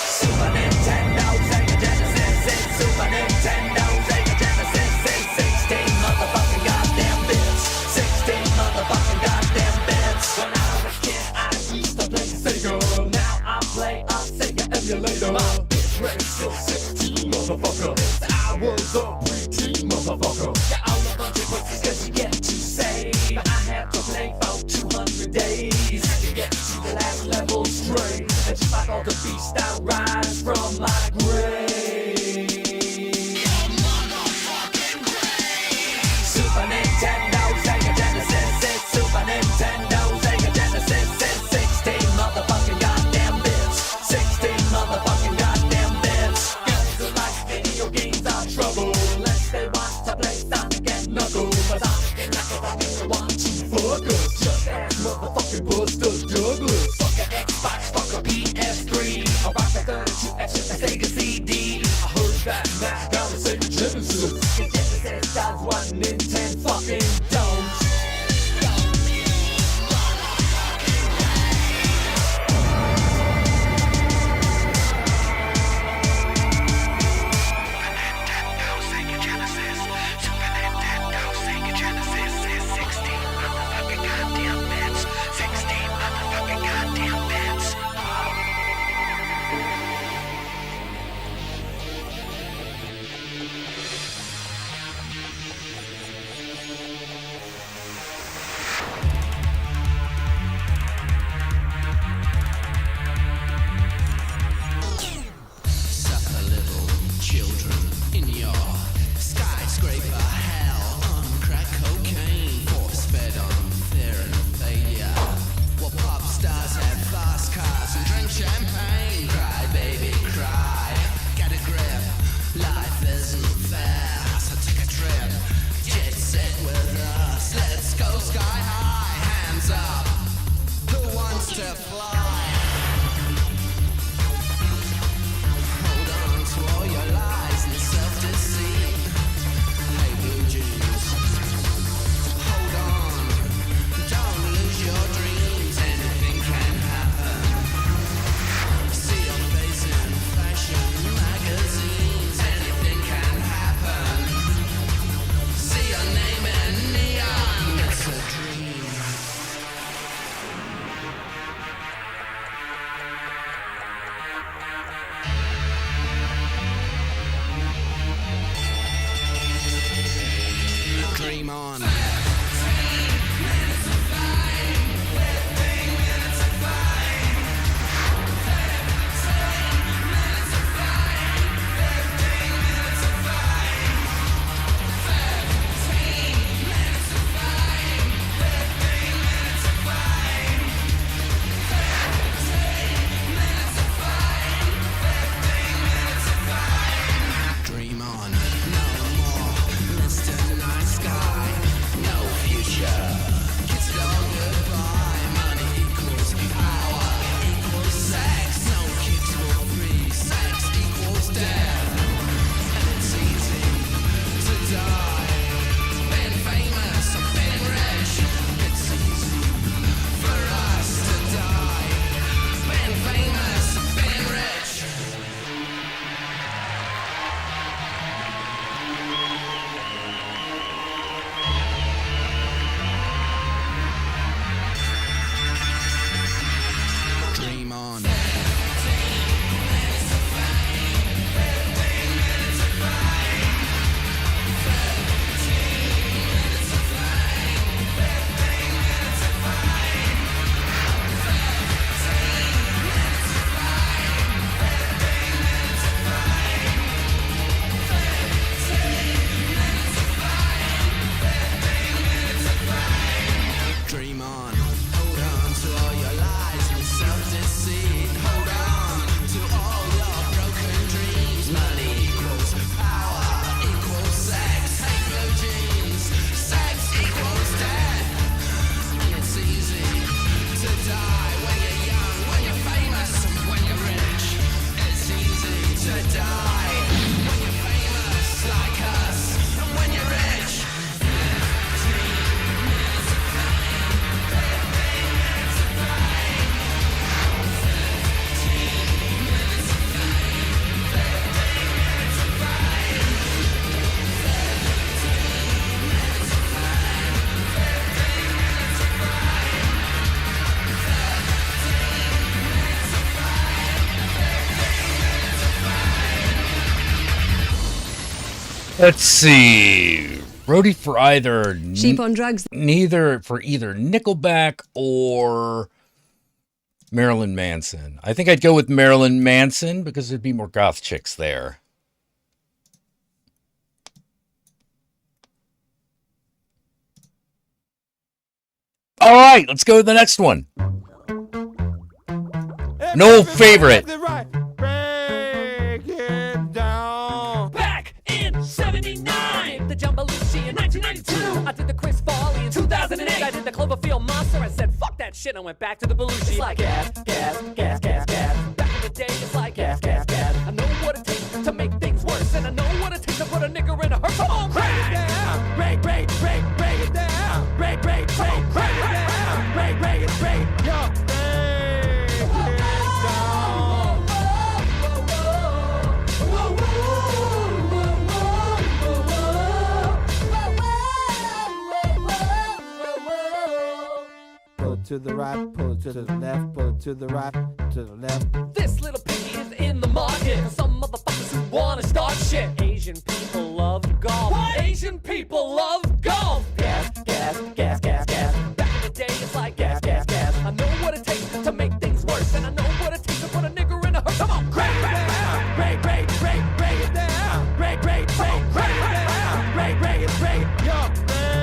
Super Nintendo, Sega Genesis, it's Super Nintendo, Sega Genesis, it's 16 motherfucking goddamn bits. 16 motherfucking goddamn bits. When I was a kid, I used to play Sega. Now I play a Sega emulator. My bit rate still 16, motherfucker. Since I was a preteen, motherfucker. Yeah, all a bunch of pussies 'cause you get to save. I had to play for 200 days to get to the last level straight. And just like all the beasts that rise from my grave. Super Nintendo, Sega Genesis, it's Super Nintendo, Sega Genesis, it's 16 motherfucking goddamn bits. 16 motherfucking goddamn bits. Guys who like video games are trouble unless they want to play Sonic and Knuckles. But Sonic and Knuckles are gonna want to fuck us. Just ask motherfucking Buster Douglas. Fuck a Xbox, fuck a PS3. I rock the 32X with a Sega CD. I heard that Mac got a Sega Genesis. The Genesis does what Nintendo fucking don't. Suffer little children in your skyscraper hell on crack cocaine, force fed on fear and failure. While pop stars have fast cars and drink champagne. Cry, baby, cry. Get a grip. Life isn't fair, so take a trip. Jet set with us. Let's go sky high. Hands up. Who wants to fly? Hold on to all your lies and self-deceit. Hey, blue jeans. Hold on. Don't lose your dreams. Anything can happen. See your face in fashion magazines. Anything can happen. See your name in neon. It's a dream. Dream on. Dream on. No more Mr. Nice Guy. Let's see. Roadie for either Sheep on drugs. either Nickelback or Marilyn Manson. I think I'd go with Marilyn Manson because there'd be more goth chicks there. All right, let's go to the next one. An old favorite. Break it down. Back in 79, the Jumbalucci in 1992. I did the Chris Farley in 2008. I did the Cloverfield Monster. I said, fuck that shit. I went back to the Belushi. It's like gas, gas, gas, gas, gas. Back in the day, it's like gas, gas, gas. I know what it takes to make things worse, and I know what it takes to put a nigger in a hearse. Come on, break it down. Break, break, break, break it down. Break, break, break, break it down. Break, break, it, break. Yo, break it down. Pull it to the right, pull it to the left, pull it to the right, to the left. This little piggy is in the market for some motherfuckers who wanna start shit. Asian people love golf. What? Asian people love golf. Gas, gas, gas, gas, gas. Back in the day, it's like gas, gas, gas. I know what it takes to make things worse, and I know what it takes to put a nigger in a hearse. Come on, break, break, break, break, break, break it down. Break, break, break, break it down. Break, break, it, break. Yo, break it down.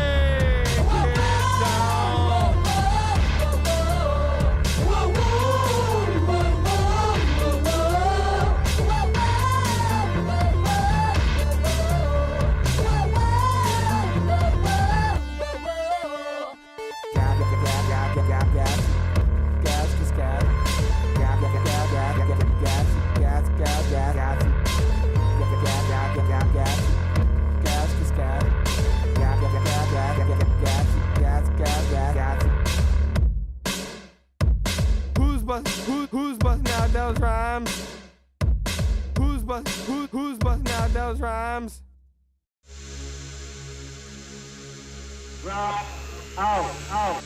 Who's busting out those rhymes? Who's busting out those rhymes? Oh.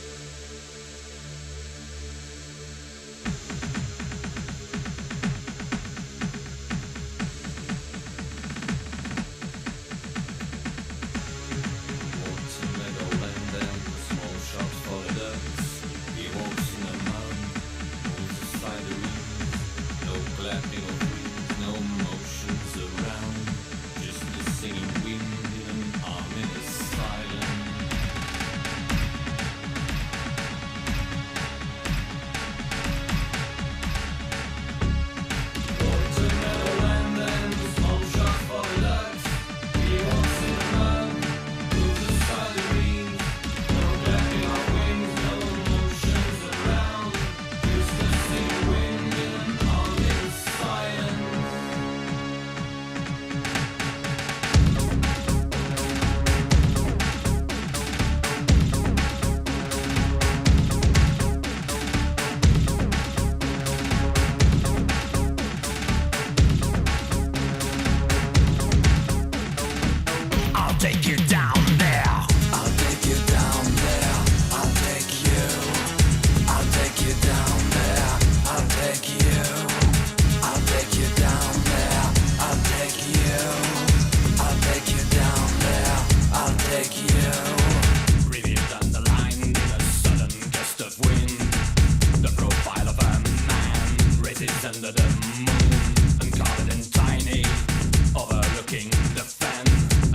Overlooking the fen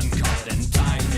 and covered in tiny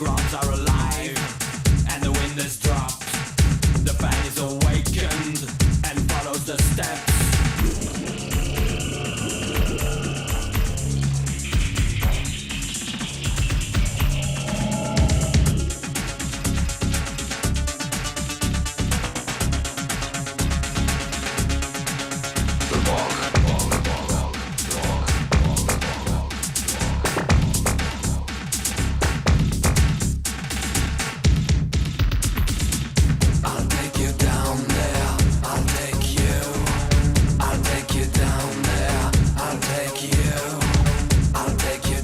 grounds are alive, and the wind has dropped. The fan is awakened and follows the steps.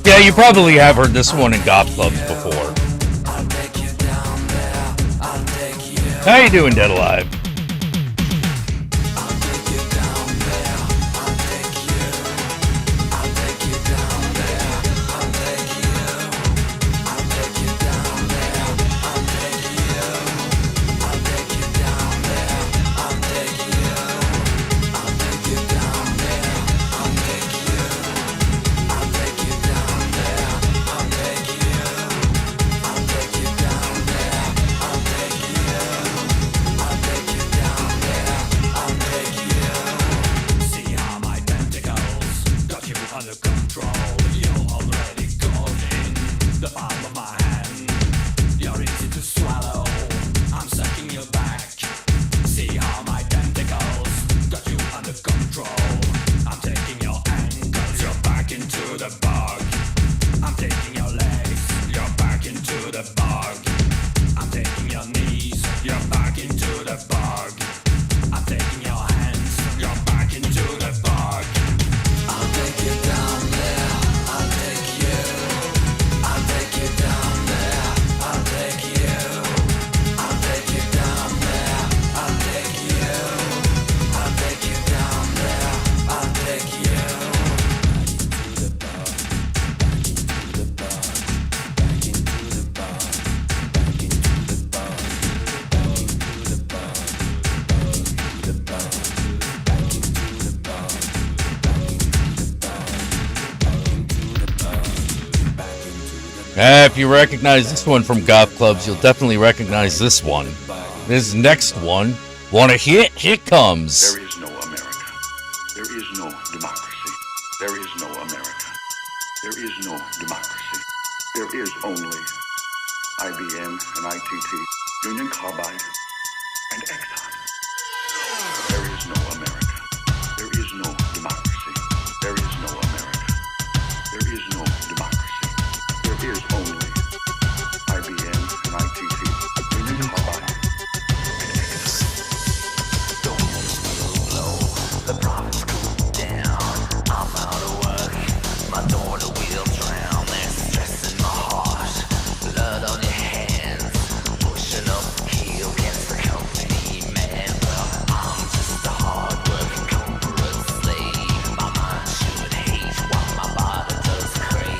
Yeah, you probably have heard this one in goth clubs before. How you doing, Dead Alive? If you recognize this one from goth clubs, you'll definitely recognize this one. This next one, wanna hit? Here comes. There is no America. There is no democracy. There is no America. There is no democracy. There is only IBM and ITT, Union Carbide, and Exxon. There is no America. There is no democracy. There is no America. There is no democracy. There is only IBM and ITT, Union Carbide, and Exxon. The winds blow, the profits cool down. I'm out of work, my daughter will drown. There's stress in my heart, blood on your hands, pushing uphill against the company man. Well, I'm just a hard-working corporate slave. My mind should hate what my body does crave.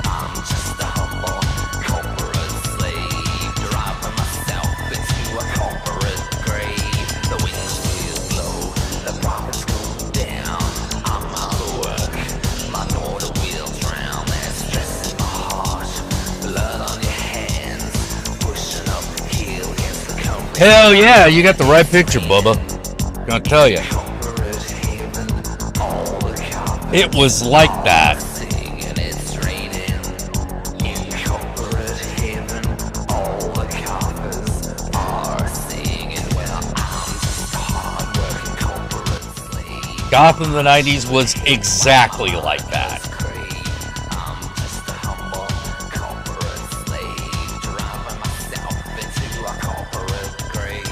I'm just a humble corporate slave, driving myself into a corporate grave. The winds will blow, the profits go down. I'm out of work, my daughter will drown. There's stress in my heart, blood on your hands, pushing uphill against the company. Hell yeah, you got the right picture, Bubba. Gonna tell you. Corporate haven, all the cops It was like that. sing and it's raining. In corporate haven, all the coppers are singing. Well, I'm just a hard-working corporate slave. Goth in the 90s was exactly like that. I'm just a humble corporate slave, driving myself into a corporate grave.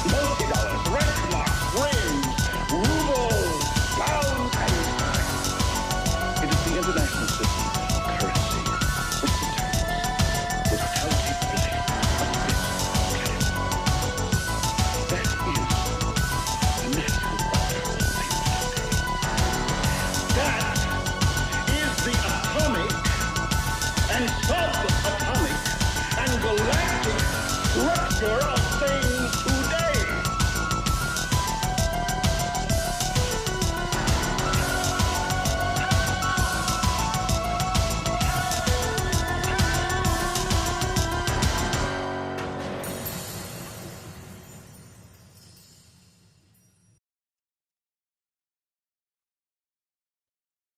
multi-dollars, rank marks, rings, rubles, pounds, and times. It is the international system of currency which determines the calculability of this planet. That is the natural order of things today. That is the atomic and subatomic and galactic structure of things today.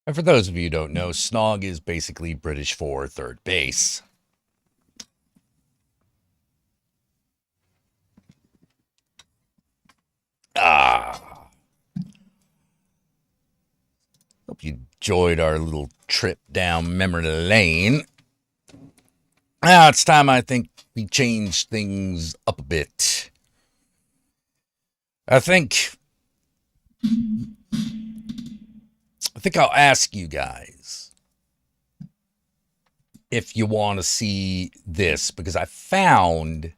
And for those of you who don't know, snog is basically British for third base. Hope you enjoyed our little trip down memory lane. Now it's time, I think, we change things up a bit. I think I'll ask you guys if you want to see this, because I found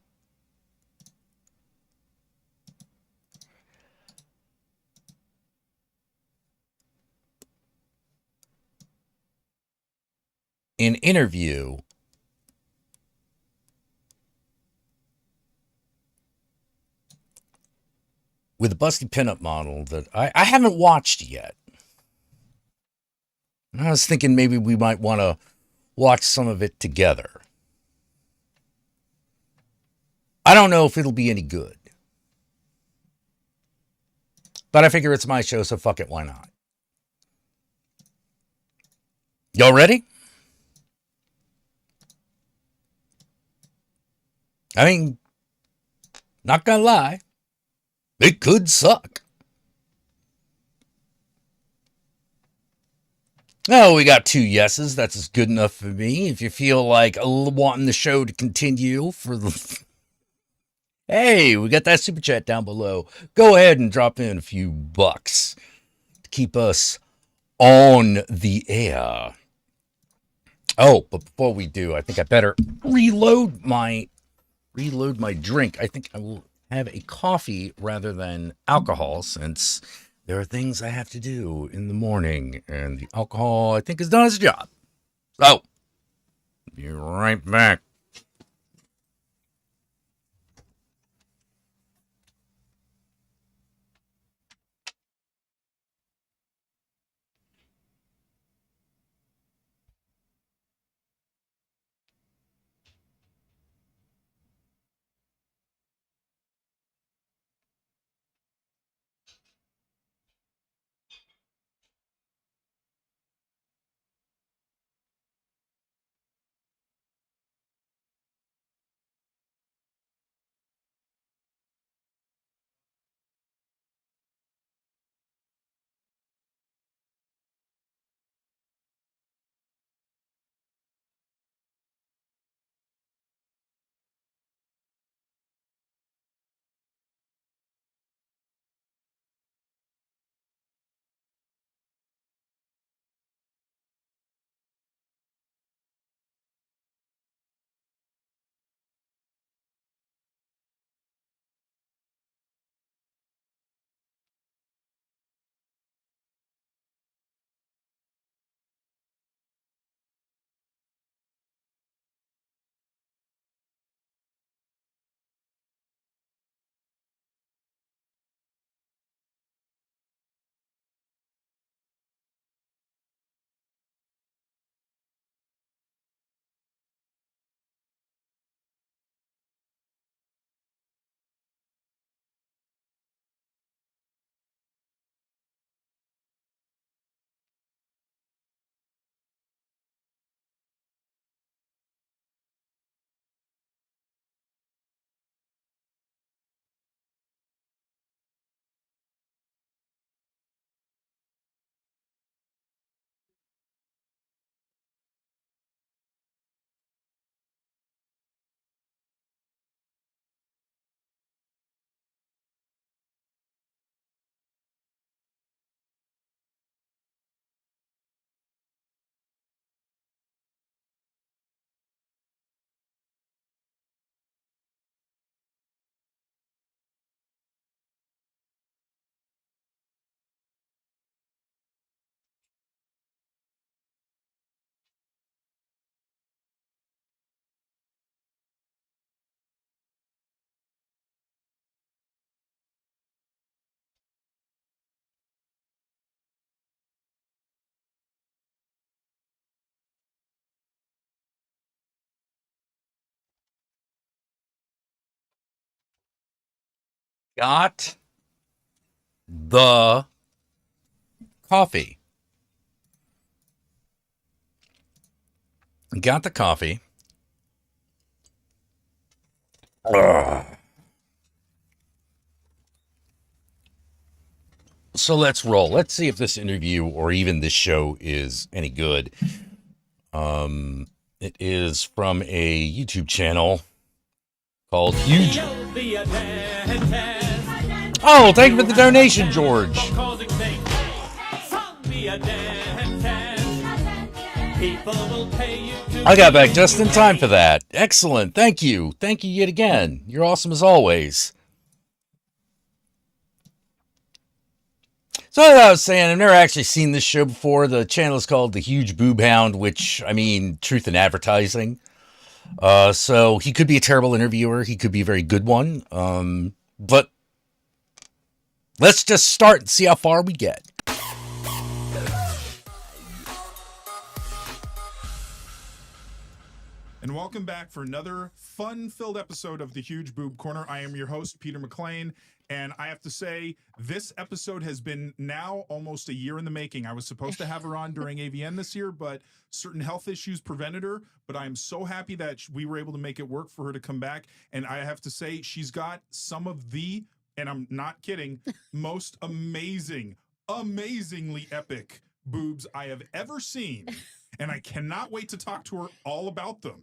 an interview with a busty pinup model that I haven't watched yet. I was thinking maybe we might want to watch some of it together. I don't know if it'll be any good. But I figure it's my show, so fuck it, why not? Y'all ready? I mean, not gonna lie, it could suck. Oh, we got 2 yeses. That's good enough for me. If you feel like wanting the show to continue for the... Hey, we got that super chat down below. Go ahead and drop in a few bucks to keep us on the air. Oh, but before we do, I think I better reload my drink. I think I will have a coffee rather than alcohol, since there are things I have to do in the morning, and the alcohol, I think, has done its job. So, be right back. got the coffee. Got the coffee. Ugh. So let's roll. Let's see if this interview or even this show is any good. It is from a YouTube channel called Huge. Oh, thank you for the donation, George. I got back just in time for that. Excellent. Thank you. Thank you yet again. You're awesome as always. So as I was saying, I've never actually seen this show before. The channel is called The Huge Boob Hound, which, I mean, truth in advertising. So he could be a terrible interviewer. He could be a very good one. But let's just start and see how far we get. And welcome back for another fun-filled episode of the Huge Boob Corner. I am your host, Peter McLean, and I have to say, this episode has been now almost a year in the making. I was supposed to have her on during AVN this year, but certain health issues prevented her. But I'm so happy that we were able to make it work for her to come back. And I have to say, she's got some of the, and I'm not kidding, most amazingly epic boobs I have ever seen. And I cannot wait to talk to her all about them.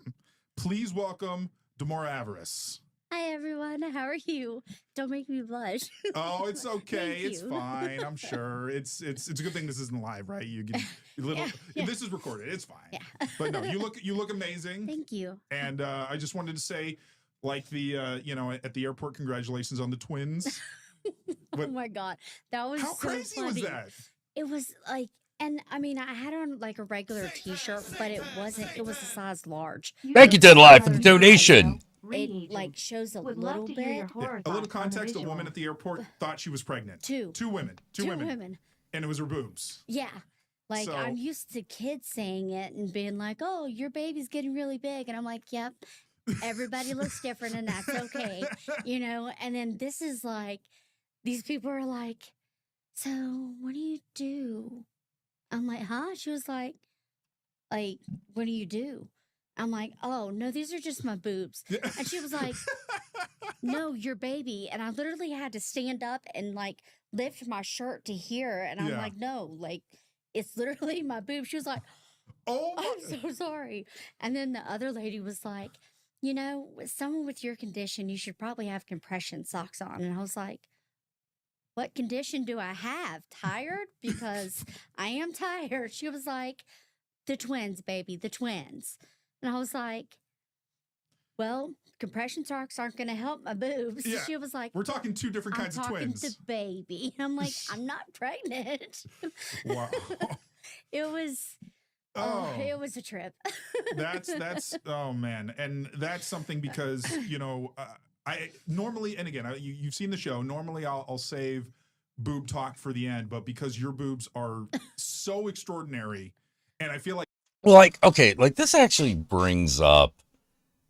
Please welcome Demora Avarice. Hi, everyone. How are you? Don't make me blush. Oh, it's okay. Thank It's you. fine. I'm sure. It's a good thing this isn't live, right? You get a little. Yeah. This is recorded. It's fine. Yeah. But no, you look amazing. Thank you. And I just wanted to say, like the at the airport, congratulations on the twins. Oh my God, that was How so crazy funny. was that? It was like, and I mean, I had on like a regular T-shirt, but it wasn't. It was a size large. Thank you, Dead Live, for the donation. It like shows a little bit. Yeah, a little context: a woman at the airport thought she was pregnant. Two women. Two women. And it was her boobs. Yeah. Like, So- I'm used to kids saying it and being like, oh, your baby's getting really big. And I'm like, yep, everybody looks different and that's okay. You know? And then this is like, these people are like, so what do you do? I'm like, huh? She was like, what do you do? I'm like, oh, no, these are just my boobs. And she was like, no, your baby. And I literally had to stand up and like lift my shirt to here. And I'm Yeah. like, no, like, it's literally my boob. She was like, oh, I'm so sorry. And then the other lady was like, you know, with someone with your condition, you should probably have compression socks on. And I was like, what condition do I have? Tired? Because I am tired. She was like, the twins, baby, the twins. And I was like, well, compression socks aren't going to help my boobs. Yeah. She was like, We're talking two different kinds of I'm talking twins. to baby. I'm like, I'm not pregnant. Wow. It was, it was a trip. That's oh man, and that's something because I normally, and again, you've seen the show. Normally, I'll save boob talk for the end, but because your boobs are so extraordinary, and I feel like This actually brings up.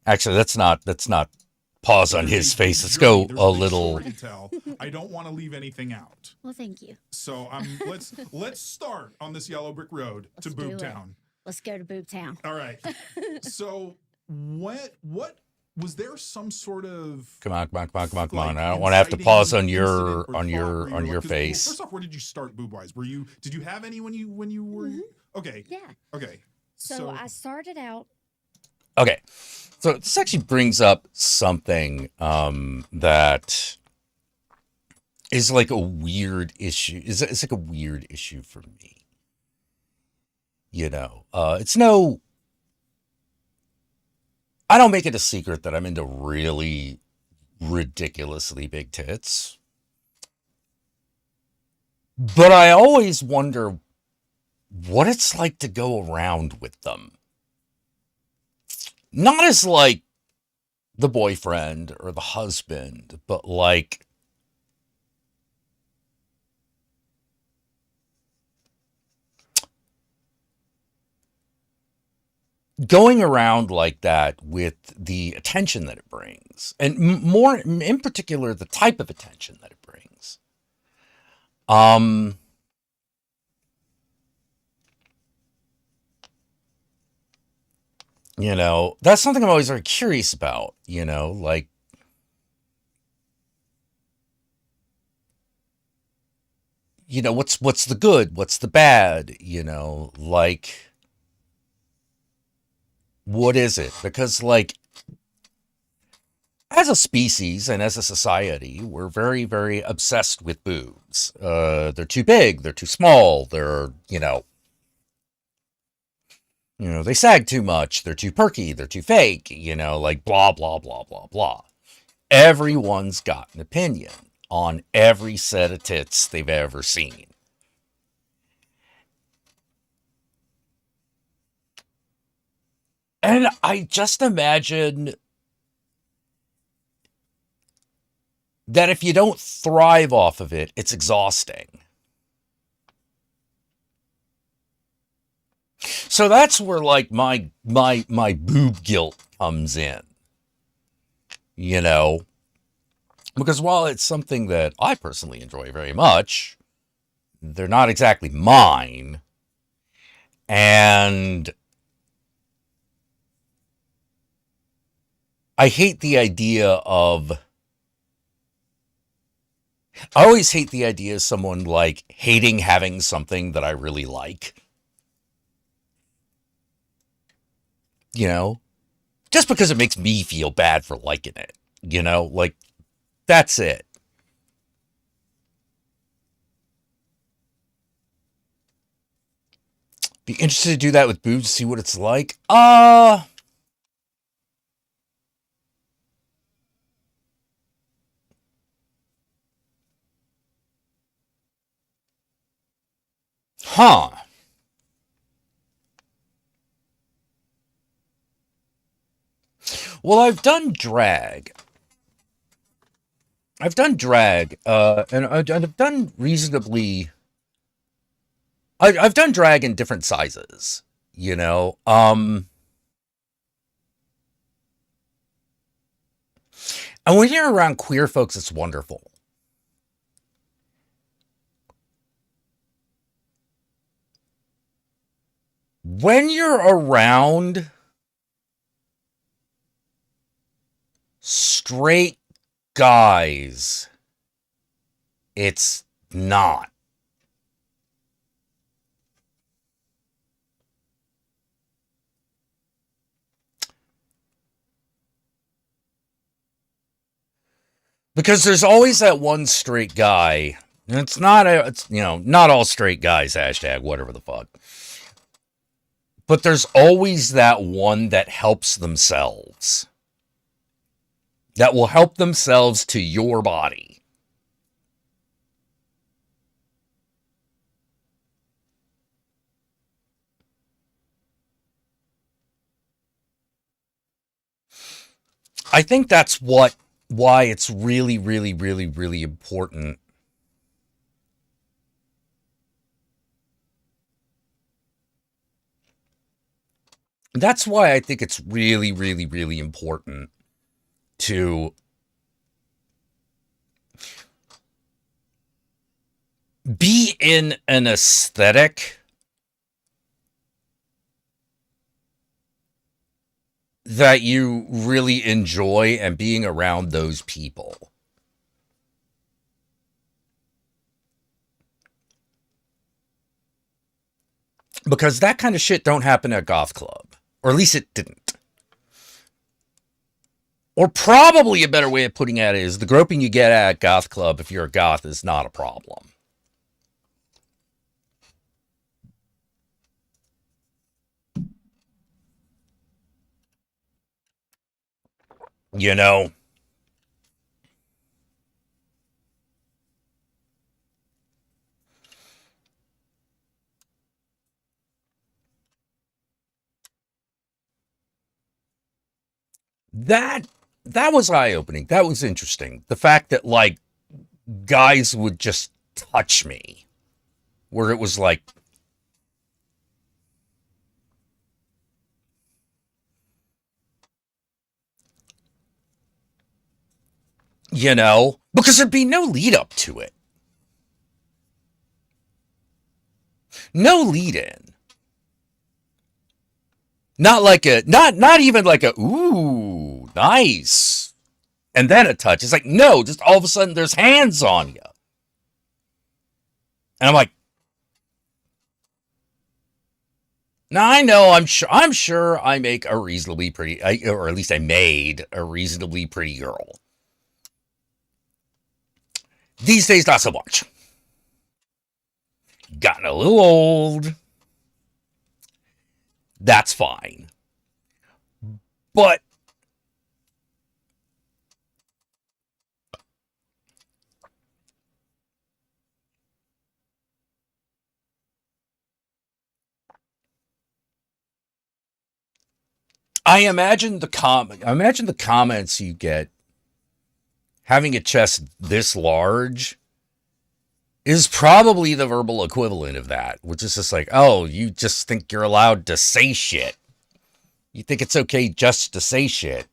Actually, let's not pause on his face. Let's go there's a big little. story to tell. I don't want to leave anything out. Well, thank you. So let's start on this yellow brick road to Let's do Boob it. Town. Let's go to Boob Town. All right. So what was there some sort of Come on! like, I don't want to have to pause on your incident or thought where you were like- 'cause, well, face. first off, where did you start boob wise? Did you have any when you were okay? Yeah. Okay. So I started out. Okay, so this actually brings up something that is like a weird issue. It's like a weird issue for me. It's no. I don't make it a secret that I'm into really ridiculously big tits, but I always wonder what it's like to go around with them. Not as like the boyfriend or the husband, but like going around like that with the attention that it brings, and more in particular, the type of attention that it brings. You know, that's something I'm always very curious about, you know, like, you know, what's the good, what's the bad, you know, like, what is it? Because, like, as a species and as a society, we're very, very obsessed with boobs. They're too big, they're too small, they're, they sag too much, they're too perky, they're too fake, like blah, blah, blah, blah, blah. Everyone's got an opinion on every set of tits they've ever seen. And I just imagine that if you don't thrive off of it, it's exhausting. So that's where, like, my boob guilt comes in. Because while it's something that I personally enjoy very much, they're not exactly mine. And I hate the idea of... I always hate the idea of someone, like, hating having something that I really like. Just because it makes me feel bad for liking it. Like, that's it. Be interested to do that with boobs, see what it's like. Huh. Well, I've done drag. And I've done reasonably... I've done drag in different sizes, And when you're around queer folks, it's wonderful. When you're around straight guys, it's not. Because there's always that one straight guy. And it's not all straight guys, hashtag whatever the fuck. But there's always that one that helps themselves. That will help themselves to your body. I think that's why it's really, really, really, really important. That's why I think it's really, really, really important to be in an aesthetic that you really enjoy and being around those people. Because that kind of shit don't happen at goth club. Or at least it didn't. Or probably a better way of putting it is the groping you get at goth club, if you're a goth, is not a problem. That was eye-opening. That was interesting. The fact that, like, guys would just touch me. Where it was like... You know, because there'd be no lead up to it. No lead in. Not even like a, ooh, nice. And then a touch. It's like, no, just all of a sudden there's hands on you. And I'm like, now I know, I'm sure I make a reasonably pretty, or at least I made a reasonably pretty girl. These days, not so much. Gotten a little old. That's fine. But I imagine the comments you get having a chest this large is probably the verbal equivalent of that, which is just like, oh, you just think you're allowed to say shit. You think it's okay just to say shit.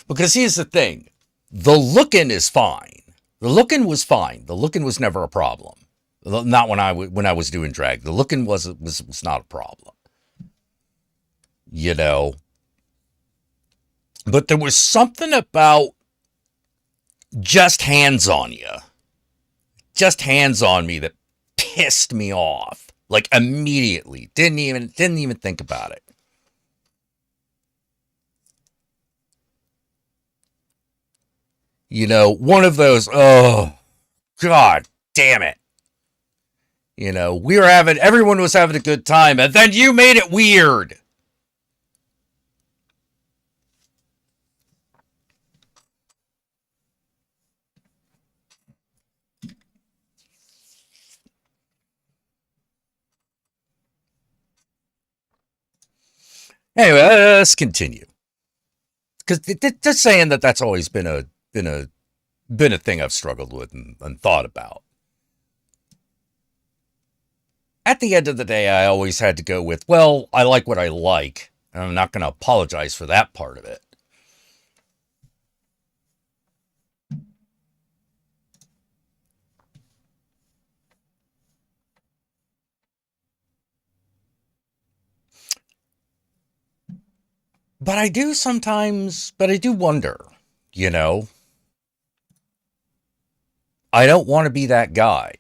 Because here's the thing. The looking is fine. The looking was fine. The looking was never a problem. Not when I was doing drag. The looking was not a problem. You know. But there was something about just hands on you. Just hands on me that pissed me off. Like immediately. Didn't even think about it. You know, one of those, oh, God damn it. You know, everyone was having a good time, and then you made it weird. Anyway, let's continue. Because just saying that's always been a thing I've struggled with and thought about. At the end of the day, I always had to go with, well, I like what I like, and I'm not going to apologize for that part of it. But I do wonder, you know, I don't want to be that guy.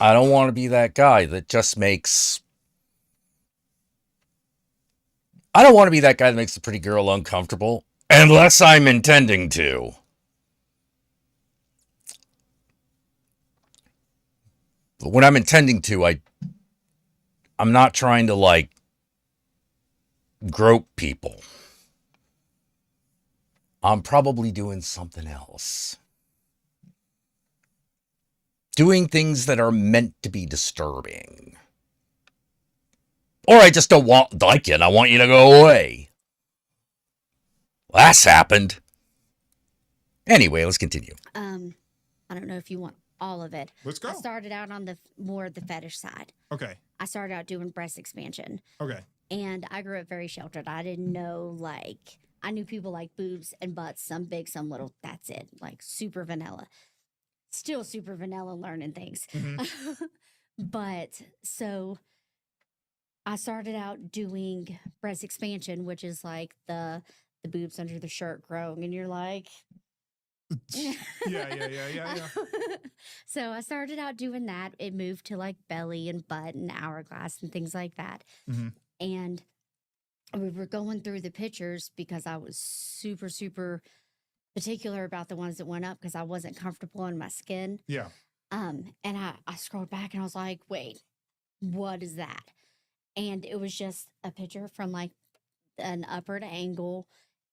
I don't want to be that guy that just makes... I don't want to be that guy that makes the pretty girl uncomfortable, unless I'm intending to. But when I'm intending to, I'm not trying to, like, grope people. I'm probably doing something else. Doing things that are meant to be disturbing. Or I just don't like it. I want you to go away. Well, that's happened. Anyway, let's continue. I don't know if you want all of it. Let's go. I started out on the fetish side. Okay. I started out doing breast expansion. Okay. And I grew up very sheltered. I didn't know, like, I knew people like boobs and butts, some big, some little. That's it. Like, super vanilla. Still super vanilla learning things. Mm-hmm. But so I started out doing breast expansion, which is like the boobs under the shirt growing, and you're like, yeah. So I started out doing that. It moved to like belly and butt and hourglass and things like that. Mm-hmm. And we were going through the pictures because I was super, super particular about the ones that went up because I wasn't comfortable in my skin. Yeah. And I scrolled back and I was like, wait, what is that? And it was just a picture from like an upward angle,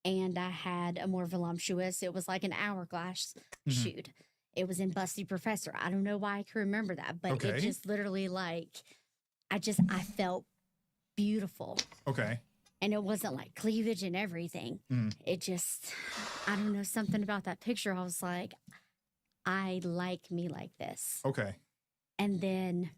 and I had a more voluptuous, it was like an hourglass shoot. It was in Busty Professor. I don't know why I can remember that, but it just literally like, I felt beautiful. Okay. And it wasn't like cleavage and everything. It just, I don't know, something about that picture. I was like, I like me like this. Okay. And then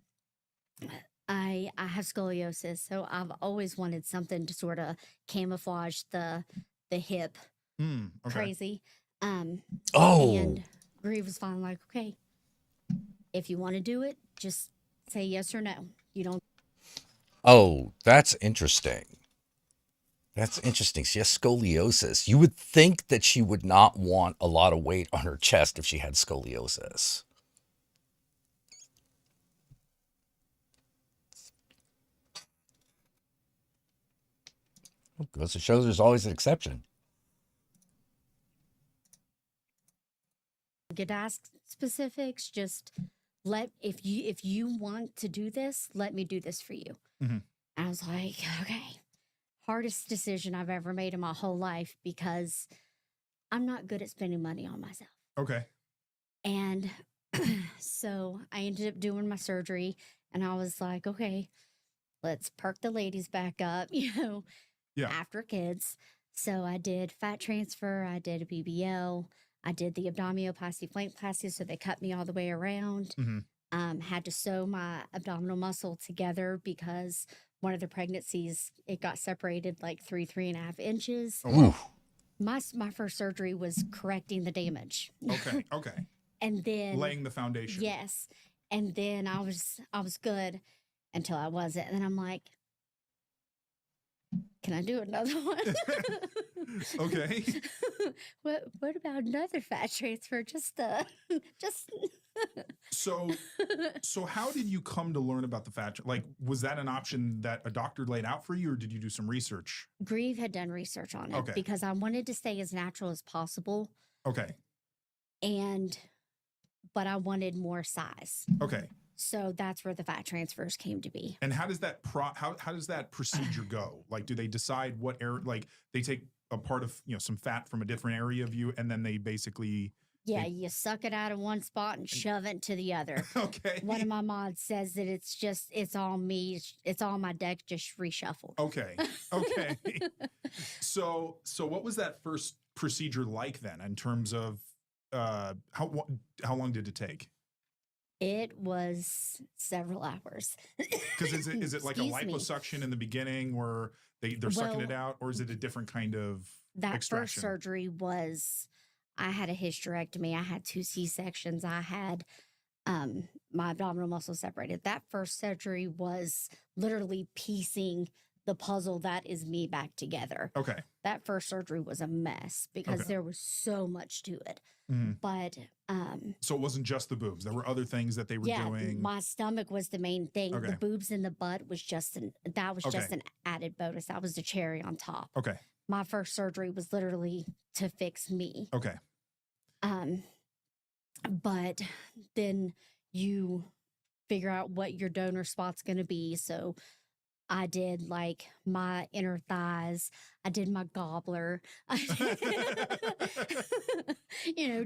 I have scoliosis, so I've always wanted something to sort of camouflage the hip Okay. crazy. Oh, And Grieve was finally like, okay, if you want to do it, just say yes or no. You don't. oh, that's interesting. That's interesting. She has scoliosis. You would think that she would not want a lot of weight on her chest if she had scoliosis. Goes to show there's always an exception. Get asked specifics. Just if you want to do this, let me do this for you. Mm-hmm. I was like, okay, hardest decision I've ever made in my whole life because I'm not good at spending money on myself. Okay. And so I ended up doing my surgery, and I was like, okay, let's perk the ladies back up, after kids. So I did fat transfer, I did a BBL, I did the abdominoplasty, flankplasty, so they cut me all the way around. Mm-hmm. Had to sew my abdominal muscle together because one of the pregnancies, it got separated like 3.5 inches. Oh, wow. My first surgery was correcting the damage. Okay. Okay. And then Laying the foundation. Yes. And then I was good until I wasn't. And then I'm like, can I do another one? Okay. What about another fat transfer? Just So how did you come to learn about the fat? Like, was that an option that a doctor laid out for you, or did you do some research? Grieve had done research on it Okay. because I wanted to stay as natural as possible. Okay. But I wanted more size. Okay. So that's where the fat transfers came to be. And how does that how does that procedure go? Like, do they decide what area? Like, they take a part of some fat from a different area of you, and then they basically You suck it out of one spot and shove it to the other. Okay. One of my mods says that it's all me. It's all my deck just reshuffled. Okay. Okay. So what was that first procedure like then, in terms of how long did it take? It was several hours. Because is it like a Excuse me. liposuction in the beginning where they're sucking it out, or is it a different kind of That extraction? first surgery was, I had a hysterectomy. I had 2 C-sections. I had my abdominal muscle separated. That first surgery was literally piecing the puzzle that is me back together. Okay. That first surgery was a mess because Okay. there was so much to it. Mhm. But So it wasn't just the boobs. There were other things that they were doing. my stomach was the main thing. Okay. The boobs and the butt was just an Okay. added bonus. That was the cherry on top. Okay. My first surgery was literally to fix me. Okay. But then you figure out what your donor spot's going to be. So I did like my inner thighs. I did my gobbler.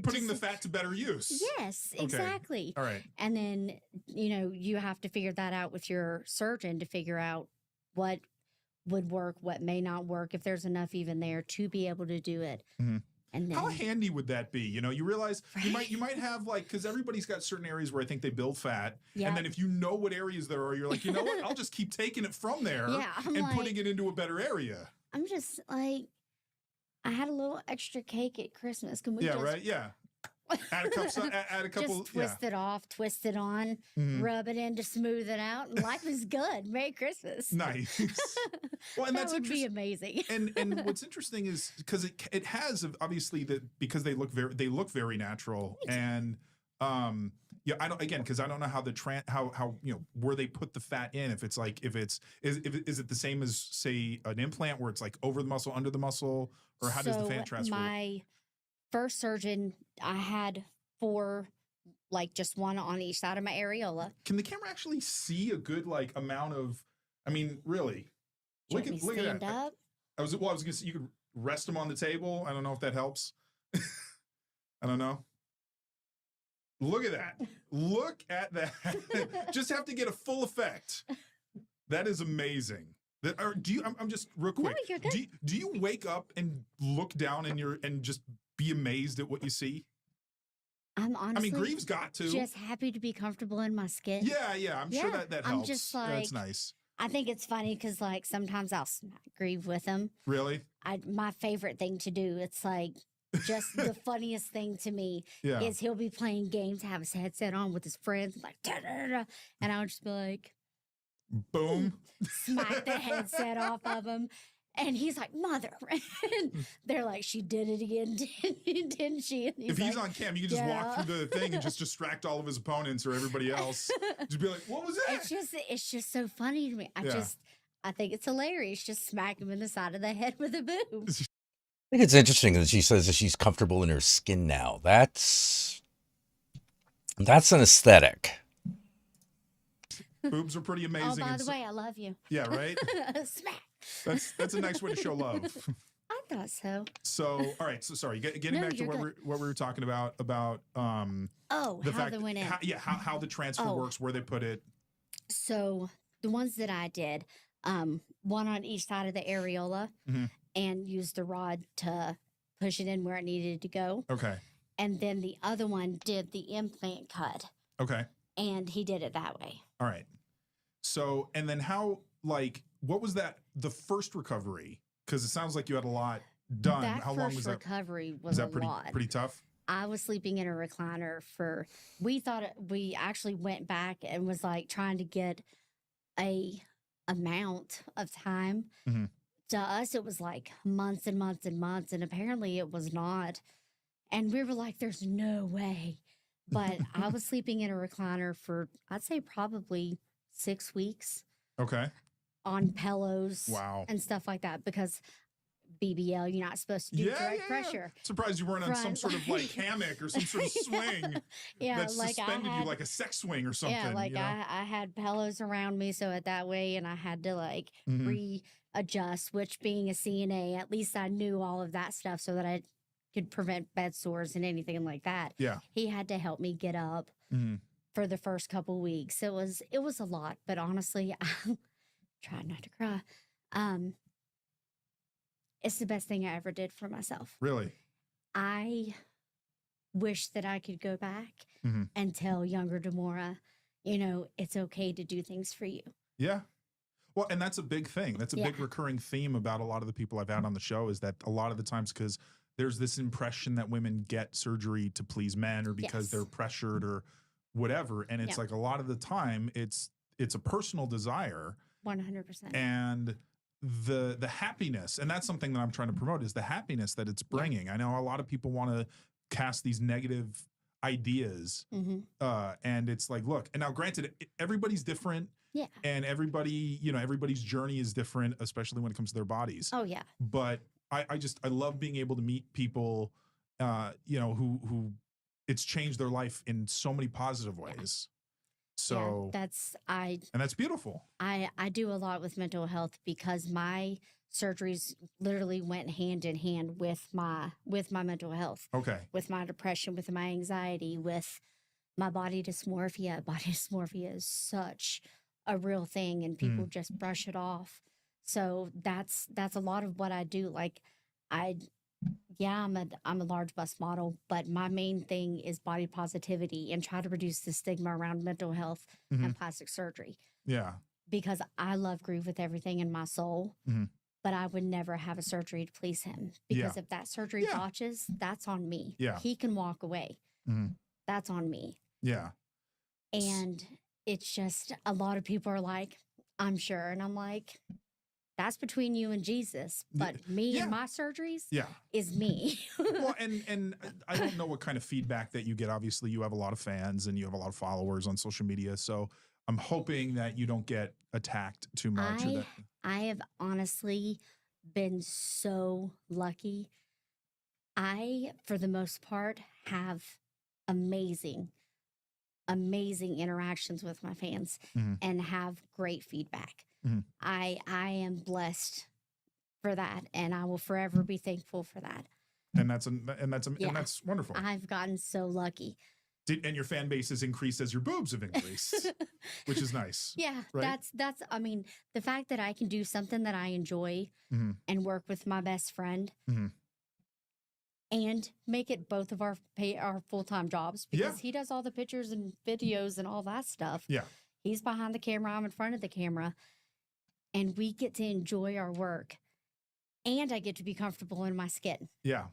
Putting the fat to better use. Yes, Okay. exactly. All right. And then, you have to figure that out with your surgeon to figure out what would work, what may not work, if there's enough even there to be able to do it. Mhm. And then How handy would that be? You realize you might have, like, because everybody's got certain areas where I think they build fat, Yeah. and then if you know what areas there are, you're like, you know what? I'll just keep taking it from there Yeah, I'm and like- putting it into a better area. I'm just like, I had a little extra cake at Christmas. Can we Yeah, just right. Yeah. Add a couple. just twist it off, twist it on, Mhm. rub it in to smooth it out, and life is good. Merry Christmas. Nice. Well, and That that's would be interest- amazing. and what's interesting is because it has obviously because they look very natural, and I don't know how how where they put the fat in, if it's is it the same as, say, an implant where it's like over the muscle, under the muscle, or how does the fat transfer work? My first surgeon, I had 4, like just one on each side of my areola. Can the camera actually see a good amount of, I mean, really? Do you Look want at me to stand that. up? I was gonna say you could rest them on the table. I don't know if that helps. I don't know. Look at that. Look at that. Just have to get a full effect. That is amazing. I'm just real quick. you're good. Do you wake up and look down and just be amazed at what you see? I'm honestly Greaves got to. just happy to be comfortable in my skin. Yeah. I'm sure that helps. I'm just That's like, nice. I think it's funny because like sometimes I'll smack Grieve with him. Really? My favorite thing to do. It's like just the funniest thing to me Yeah. is he'll be playing games, have his headset on with his friends, like da, da, da, and I'll just be like, boom, smack the headset off of him. And he's like, mother. And they're like, she did it again, didn't she? And if he's on cam, you can just walk through the thing and just distract all of his opponents or everybody else. Just be like, what was that? It's just so funny to me. I think it's hilarious. Just smack him in the side of the head with a boob. I think it's interesting that she says that she's comfortable in her skin now. That's an aesthetic. Boobs are pretty amazing. Oh, by the way, I love you. Yeah, right? Smack. That's a nice way to show love. I thought so. So, all right. So, sorry. Getting back to what we were talking about the how fact, they went in. how the transfer works, where they put it. So the ones that I did, one on each side of the areola, and used the rod to push it in where it needed to go. Okay. And then the other one did the implant cut. Okay. And he did it that way. All right. So, and then what was the first recovery? Because it sounds like you had a lot done. How long was that? Recovery was a lot. Pretty tough? I was sleeping in a recliner we actually went back and was like trying to get a amount of time. Mm-hmm. To us, it was like months and months and months. And apparently it was not. And we were like, there's no way. But I was sleeping in a recliner for, I'd say probably 6 weeks. Okay. On pillows. Wow. And stuff like that because BBL, you're not supposed to do direct pressure. Surprised you weren't on some sort of hammock or some sort of swing that suspended you like a sex swing or something. Yeah, I had pillows around me so that way, and I had to readjust, which being a CNA, at least I knew all of that stuff so that I could prevent bed sores and anything like that. Yeah. He had to help me get up for the first couple weeks. It was a lot, but honestly, I tried not to cry. It's the best thing I ever did for myself. Really? I wish that I could go back and tell younger Demora, it's okay to do things for you. Yeah. Well, and that's a big thing. That's a big recurring theme about a lot of the people I've had on the show is that a lot of the times because there's this impression that women get surgery to please men or because they're pressured or whatever. And it's like a lot of the time it's a personal desire. 100%. And the happiness, and that's something that I'm trying to promote is the happiness that it's bringing. I know a lot of people want to cast these negative ideas and it's like, look, and now granted, everybody's different. Yeah. And everybody, everybody's journey is different, especially when it comes to their bodies. Oh yeah. But I love being able to meet people, who it's changed their life in so many positive ways. So that's beautiful. I do a lot with mental health because my surgeries literally went hand in hand with my mental health. Okay. With my depression, with my anxiety, with my body dysmorphia. Body dysmorphia is such a real thing and people just brush it off. So that's a lot of what I do. Like I'm a large bust model, but my main thing is body positivity and try to reduce the stigma around mental health and plastic surgery. Yeah. Because I love Groove with everything in my soul, but I would never have a surgery to please him. Because if that surgery botches, that's on me. Yeah. He can walk away. That's on me. Yeah. And it's just a lot of people are like, I'm sure. And I'm like, that's between you and Jesus. But me and my surgeries is me. Well, and I don't know what kind of feedback that you get. Obviously, you have a lot of fans and you have a lot of followers on social media. So I'm hoping that you don't get attacked too much. I have honestly been so lucky. I, for the most part, have amazing interactions with my fans and have great feedback. I am blessed for that, and I will forever be thankful for that. And that's wonderful. I've gotten so lucky. And your fan base has increased as your boobs have increased, which is nice. Yeah, right? that's. I mean, the fact that I can do something that I enjoy and work with my best friend, and make it both of our full-time jobs because he does all the pictures and videos and all that stuff. Yeah. He's behind the camera, I'm in front of the camera, and we get to enjoy our work. And I get to be comfortable in my skin. Yeah.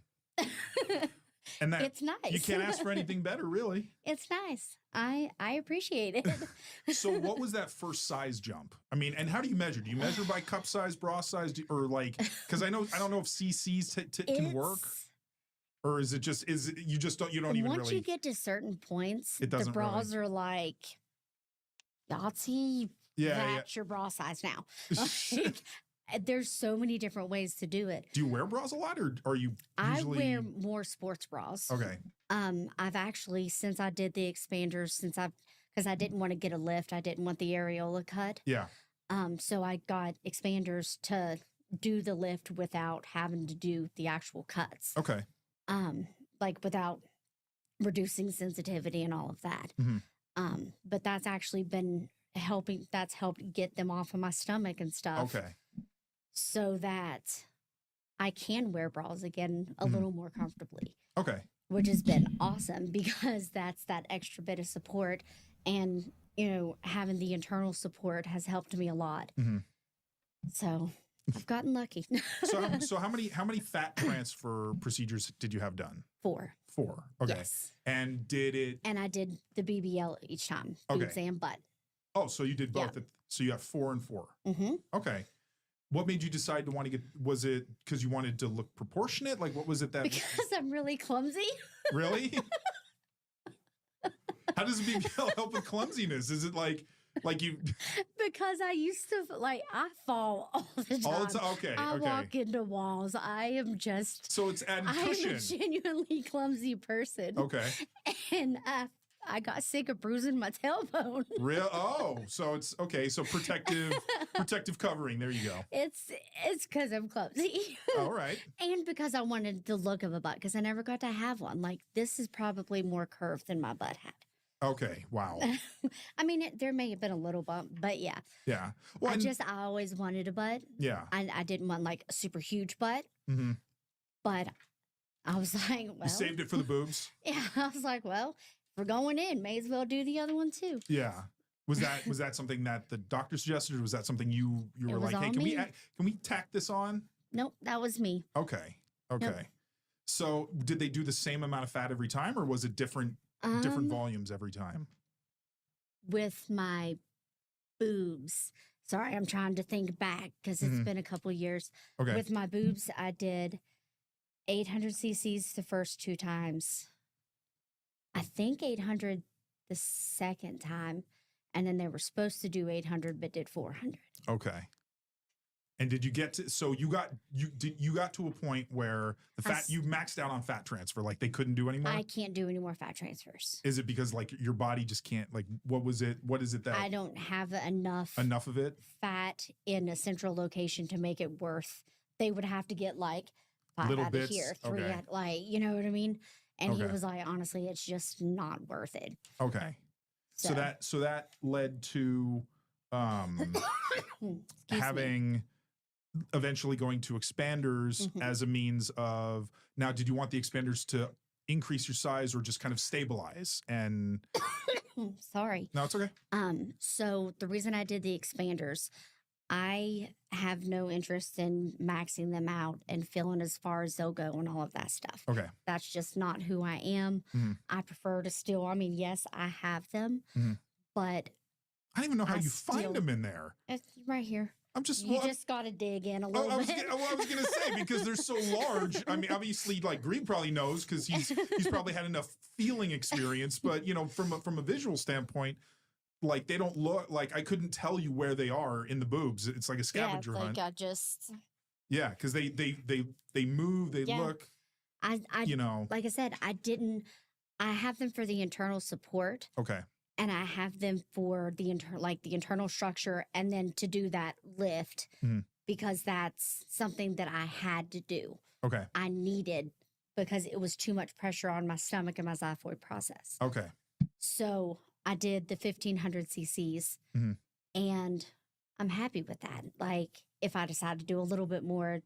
And that it's nice. You can't ask for anything better, really. It's nice. I appreciate it. So what was that first size jump? I mean, and how do you measure? Do you measure by cup size, bra size, or like, because I don't know if CCs can work, or is it you don't even once really. you get to certain points, it doesn't the bras are like Yahtzee. That's your bra size now. Like, there's so many different ways to do it. Do you wear bras a lot, or are you usually... I wear more sports bras. Okay. I've actually, since I did the expanders, because I didn't want to get a lift, I didn't want the areola cut. Yeah. So I got expanders to do the lift without having to do the actual cuts. Okay. Like without reducing sensitivity and all of that. Mm-hmm. But that's actually been helping. That's helped get them off of my stomach and stuff. Okay. So that I can wear bras again a little more comfortably. Okay. Which has been awesome because that's that extra bit of support. And, having the internal support has helped me a lot. Mm-hmm. So I've gotten lucky. So how many fat transfer procedures did you have done? 4. 4. Okay. Yes. And did it? And I did the BBL each time. Boobs and butt. Oh, so you did both. So you have 4 and 4. Mm-hmm. Okay. What made you decide to want to get, was it because you wanted to look proportionate? Like, what was it that? Because I'm really clumsy. Really? How does BBL help with clumsiness? Is it like you? Because I used to, I fall all the time. All the time? Okay, I okay. walk into walls. I am just. So it's added cushion. I'm a genuinely clumsy person. Okay. And I got sick of bruising my tailbone. Real? Oh, so it's okay. So protective covering. There you go. It's because I'm clumsy. All right. And because I wanted the look of a butt because I never got to have one. Like this is probably more curved than my butt had. Okay. Wow. I mean, there may have been a little bump, but yeah. Yeah. Well, I always wanted a butt. Yeah. I didn't want like a super huge butt. Mm-hmm. But I was like, well. You saved it for the boobs? Yeah. I was like, well, if we're going in, may as well do the other one too. Yeah. Was that something that the doctor suggested, or was that something you were like, hey, can we tack this on? Nope, that was me. Okay. Okay. Yep. So did they do the same amount of fat every time, or was it different volumes every time? With my boobs. Sorry, I'm trying to think back because it's been a couple years. Okay. With my boobs, I did 800 cc's the first 2 times. I think 800 the second time. And then they were supposed to do 800, but did 400. Okay. And did you get to, so you got to a point where you maxed out on fat transfer, like they couldn't do anymore? I can't do any more fat transfers. Is it because like your body just can't, like, what is it that? I don't have enough of it? Fat in a central location to make it worth. They would have to get like 5 little out bits? of here, 3 Okay. out, like, you know what I mean? And he Okay. was like, honestly, it's just not worth it. Okay. So that led to having eventually going to expanders as a means of, now, did you want the expanders to increase your size or just kind of stabilize? And sorry. No, it's okay. So the reason I did the expanders, I have no interest in maxing them out and feeling as far as they'll go and all of that stuff. Okay. That's just not who I am. I prefer to still, I mean, yes, I have them, but I don't even know how you find them in there. It's right here. I'm just, you just got to dig in a little bit. I was going to say, because they're so large. I mean, obviously, like Greg probably knows because he's probably had enough feeling experience. But from a visual standpoint, like they don't look like, I couldn't tell you where they are in the boobs. It's like a scavenger hunt. I just. Yeah, because they move, they look. I like I said, I have them for the internal support. Okay. And I have them for the internal structure, and then to do that lift because that's something that I had to do. Okay. I needed because it was too much pressure on my stomach and my xiphoid process. Okay. So I did the 1500 cc's, and I'm happy with that. Like if I decide to do a little bit more,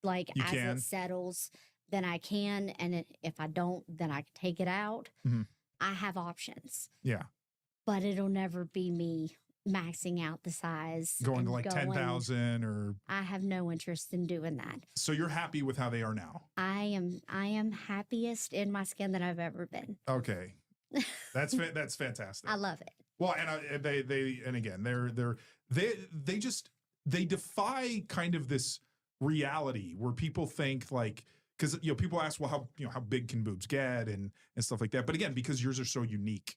like as it settles, then I can. And if I don't, then I can take it out. Mhm. I have options, Yeah. but it'll never be me maxing out the size. Going and to like 10,000 or. I have no interest in doing that. So you're happy with how they are now? I am happiest in my skin that I've ever been. Okay. That's fantastic. I love it. Well, and they defy kind of this reality where people think like, because people ask, well, how big can boobs get and stuff like that. But again, because yours are so unique,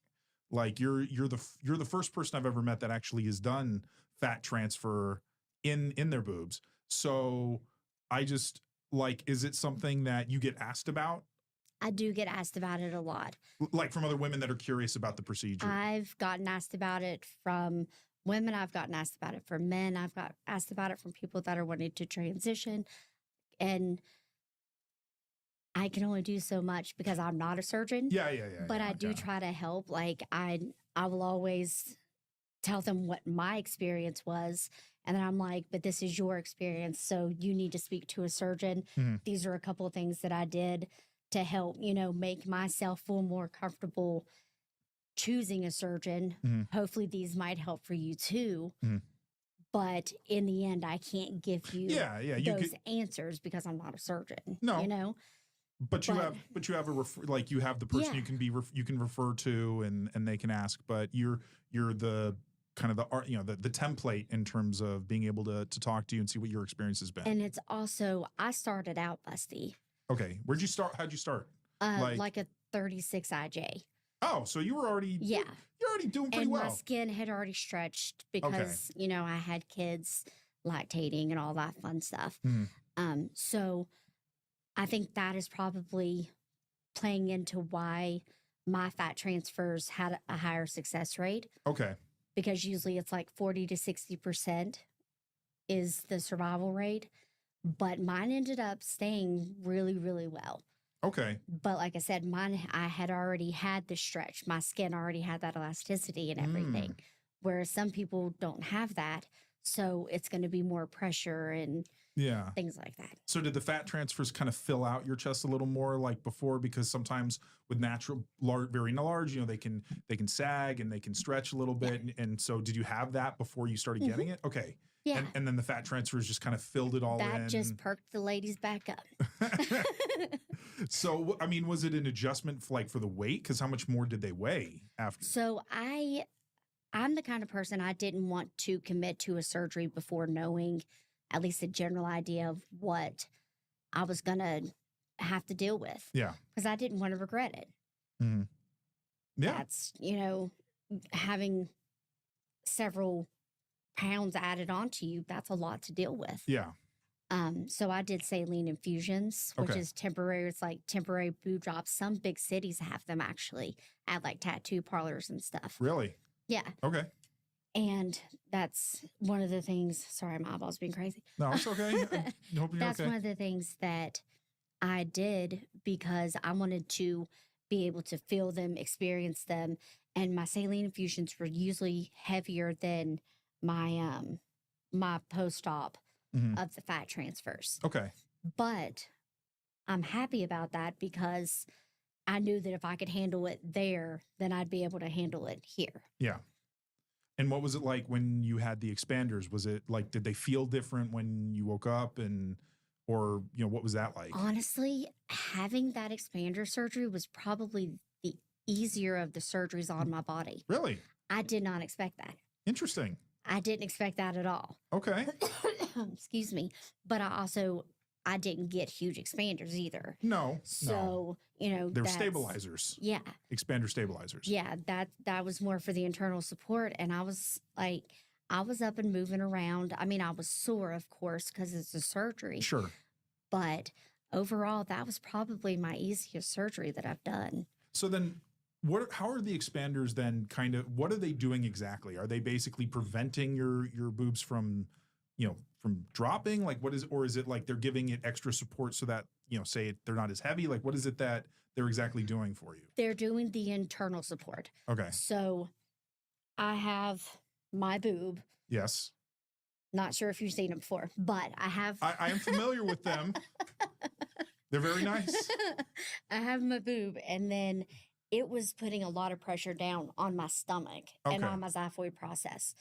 like you're the first person I've ever met that actually has done fat transfer in their boobs. So I just like, is it something that you get asked about? I do get asked about it a lot. Like from other women that are curious about the procedure? I've gotten asked about it from women. I've gotten asked about it from men. I've got asked about it from people that are wanting to transition. And I can only do so much because I'm not a surgeon. Yeah. But I do try to help. Like I will always tell them what my experience was. And then I'm like, but this is your experience. So you need to speak to a surgeon. Mhm. These are a couple of things that I did to help, make myself feel more comfortable choosing a surgeon. Mhm. Hopefully these might help for you too. Mhm. But in the end, I can't give you those answers because I'm not a surgeon. No. But you have you have the person you can refer to and they can ask, but you're the kind of the template in terms of being able to talk to you and see what your experience has been. And it's also, I started out busty. Okay. Where'd you start? How'd you start? Like a 36 IJ. Oh, so you were already you're already doing pretty well. And my skin had already stretched because, I had kids lactating and all that fun stuff. Mhm. So I think that is probably playing into why my fat transfers had a higher success rate. Okay. Because usually it's like 40 to 60% is the survival rate. But mine ended up staying really, really well. Okay. But like I said, I had already had the stretch. My skin already had that elasticity and everything. Whereas some people don't have that. So it's going to be more pressure and things like that. So did the fat transfers kind of fill out your chest a little more like before? Because sometimes with natural, very large, they can sag and they can stretch a little bit. And so did you have that before you started getting it? Okay. Yeah. And then the fat transfers just kind of filled it all in. That just perked the ladies back up. So, I mean, was it an adjustment for the weight? Because how much more did they weigh after? So I'm the kind of person I didn't want to commit to a surgery before knowing at least a general idea of what I was going to have to deal with. Yeah. Because I didn't want to regret it. Mm-hmm. Yeah. That's, having several pounds added onto you, that's a lot to deal with. Yeah. So I did saline infusions, which is temporary. It's like temporary boob drops. Some big cities have them actually at like tattoo parlors and stuff. Really? Yeah. Okay. And that's one of the things. Sorry, my eyeball's being crazy. No, it's okay. I hope you're that's okay. one of the things that I did because I wanted to be able to feel them, experience them. And my saline infusions were usually heavier than my my post-op of the fat transfers. Okay. But I'm happy about that because I knew that if I could handle it there, then I'd be able to handle it here. Yeah. And what was it like when you had the expanders? Was it like, did they feel different when you woke up or what was that like? Honestly, having that expander surgery was probably the easier of the surgeries on my body. Really? I did not expect that. Interesting. I didn't expect that at all. Okay. Excuse me. But I didn't get huge expanders either. No. So, they were stabilizers. Yeah. Expander stabilizers. Yeah. That was more for the internal support. And I was up and moving around. I mean, I was sore, of course, because it's a surgery. Sure. But overall, that was probably my easiest surgery that I've done. So then how are the expanders then what are they doing exactly? Are they basically preventing your boobs from dropping? Like or is it like they're giving it extra support so that, say they're not as heavy? Like what is it that they're exactly doing for you? They're doing the internal support. Okay. So I have my boob. Yes. Not sure if you've seen them before, but I have. I am familiar with them. They're very nice. I have my boob, and then it was putting a lot of pressure down on my stomach and Okay. on my xiphoid process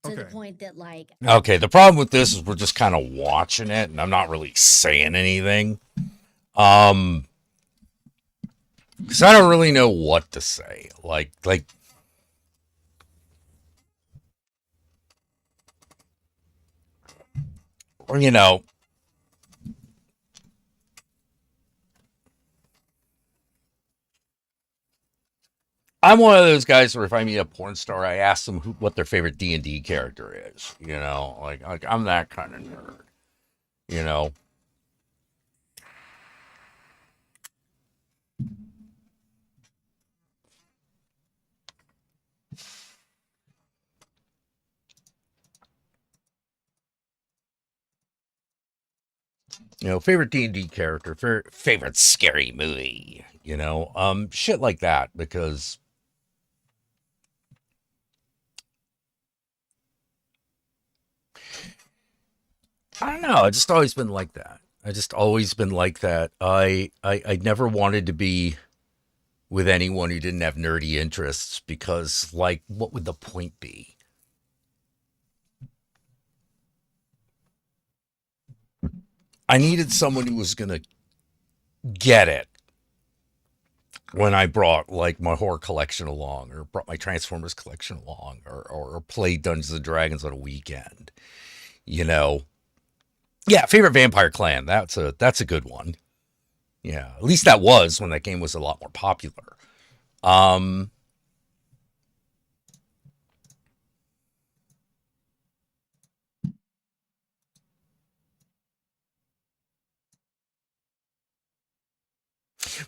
to the Okay. point that, like, Okay, the problem with this is we're just kind of watching it, and I'm not really saying anything. Because I don't really know what to say. Like, you know, I'm one of those guys where if I meet a porn star, I ask them what their favorite D&D character is. You know, like I'm that kind of nerd. You know, favorite D&D character, favorite scary movie. Shit like that because I don't know. I just always been like that. I just always been like that. I never wanted to be with anyone who didn't have nerdy interests because, like, what would the point be? I needed someone who was gonna get it when I brought like my horror collection along, or brought my Transformers collection along, or played Dungeons and Dragons on a weekend. You know, yeah. Favorite vampire clan. That's a good one. Yeah, at least that was when that game was a lot more popular. Um,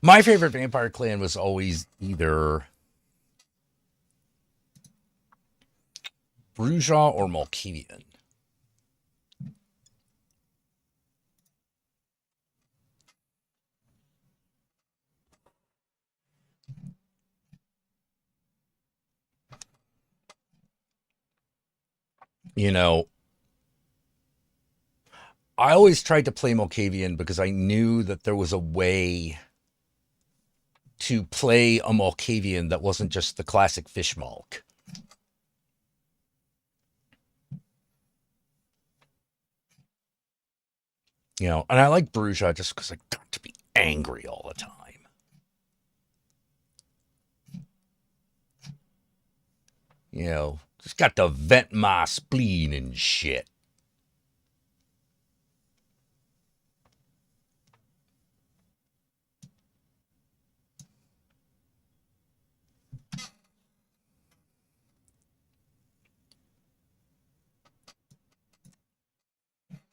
my favorite vampire clan was always either Bruja or Malkavian. You know, I always tried to play Malkavian because I knew that there was a way to play a Malkavian that wasn't just the classic fish Malk. And I like Bruja just because I got to be angry all the time. Just got to vent my spleen and shit.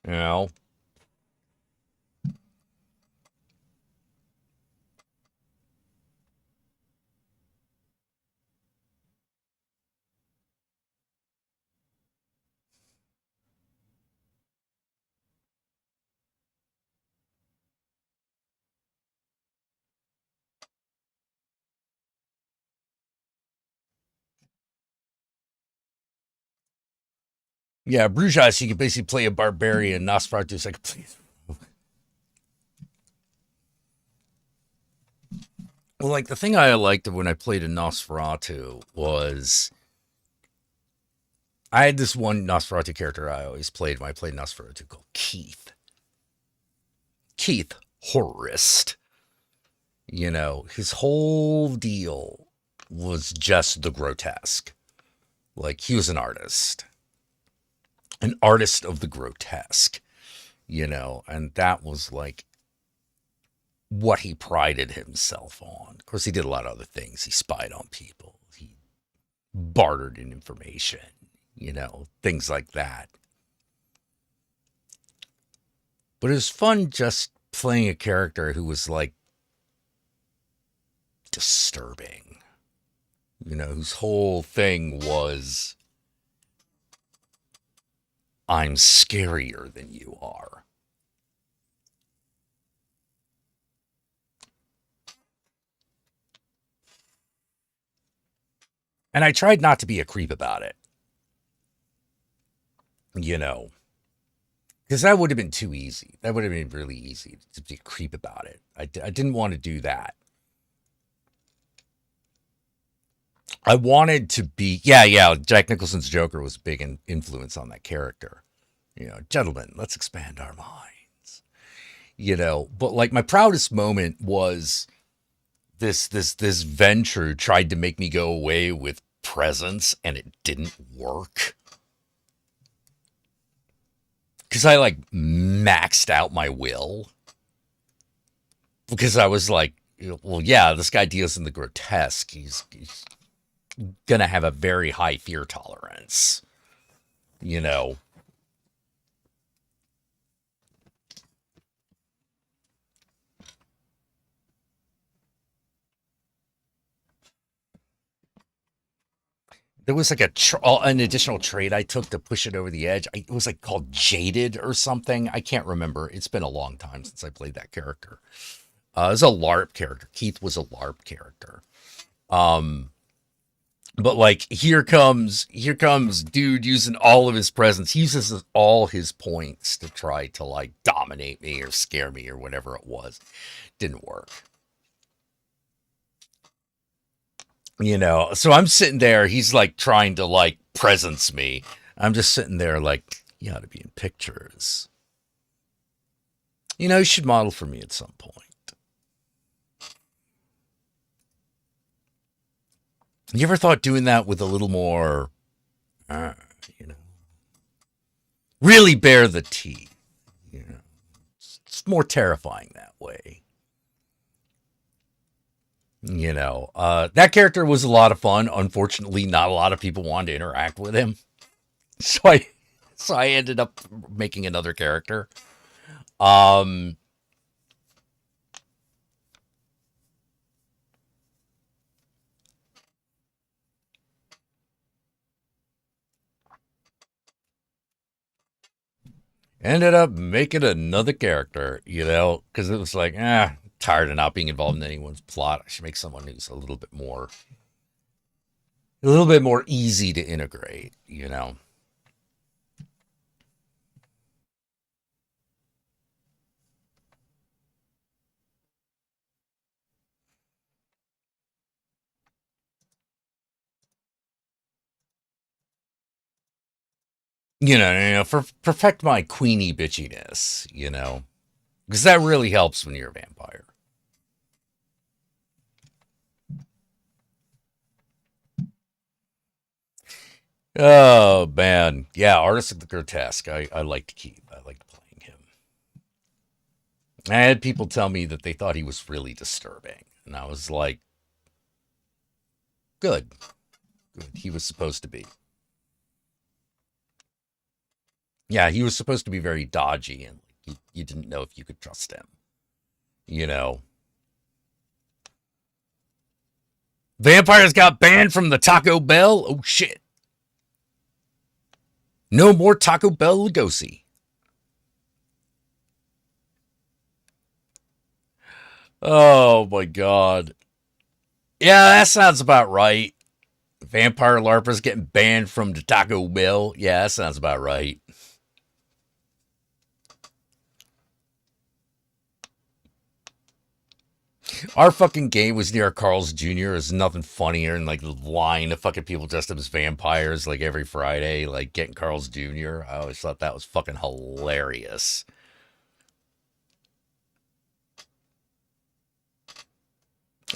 You know? Yeah, Brujas, you can basically play a barbarian. Nosferatu, like, please. Well, like, the thing I liked when I played a Nosferatu was I had this one Nosferatu character I always played when I played Nosferatu called Keith. Keith, horrorist. His whole deal was just the grotesque. Like, he was an artist of the grotesque, and that was like what he prided himself on. Of course, he did a lot of other things. He spied on people, he bartered in information, things like that. But it was fun just playing a character who was like disturbing, whose whole thing was, I'm scarier than you are. And I tried not to be a creep about it. Because that would have been too easy. That would have been really easy to be a creep about it. I didn't want to do that. I wanted to be, yeah. Jack Nicholson's Joker was a big influence on that character. Gentlemen, let's expand our minds. But like my proudest moment was this venture tried to make me go away with presents, and it didn't work. Because I like maxed out my will. Because I was like, well, yeah, this guy deals in the grotesque. He's gonna have a very high fear tolerance. There was like an additional trait I took to push it over the edge. It was like called Jaded or something. I can't remember. It's been a long time since I played that character. It was a LARP character. Keith was a LARP character. But like here comes dude using all of his presence. He uses all his points to try to like dominate me or scare me or whatever it was. Didn't work. So I'm sitting there, he's like trying to like presence me. I'm just sitting there like, you ought to be in pictures. You should model for me at some point. You ever thought doing that with a little more, really bare the teeth? It's more terrifying that way. That character was a lot of fun. Unfortunately, not a lot of people wanted to interact with him. So I ended up making another character. Ended up making another character, because it was like, tired of not being involved in anyone's plot. I should make someone who's a little bit more easy to integrate, for perfect my queenie bitchiness, because that really helps when you're a vampire. Oh man, yeah, Artist of the Grotesque. I like to keep. I liked playing him. I had people tell me that they thought he was really disturbing, and I was like, good. He was supposed to be. Yeah, he was supposed to be very dodgy, and you didn't know if you could trust him. Vampires got banned from the Taco Bell? Oh, shit. No more Taco Bell Lugosi. Oh, my God. Yeah, that sounds about right. Vampire LARPers getting banned from the Taco Bell. Yeah, that sounds about right. Our fucking game was near Carl's Jr. There's nothing funnier than like the line of fucking people dressed up as vampires like every Friday, like getting Carl's Jr. I always thought that was fucking hilarious.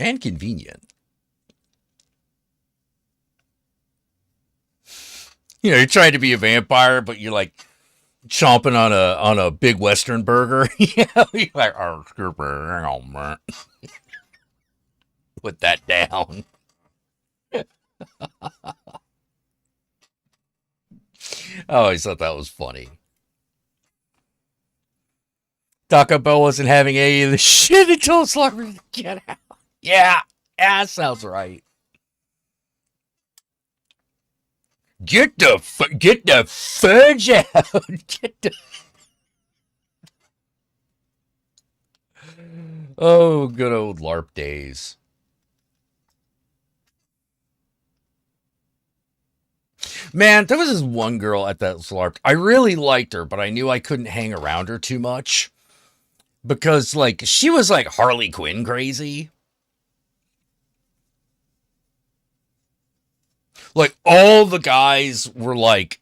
And convenient. You're trying to be a vampire, but you're like chomping on a big Western burger. You're like, oh, stupid, hang on, man. Put that down. I always thought that was funny. Taco Bell wasn't having any of the shit until it's like, get out. Yeah, that sounds right. Get the fudge out. Oh, good old LARP days. Man, there was this one girl at that LARP. I really liked her, but I knew I couldn't hang around her too much because, like, she was like Harley Quinn crazy. Like, all the guys were like,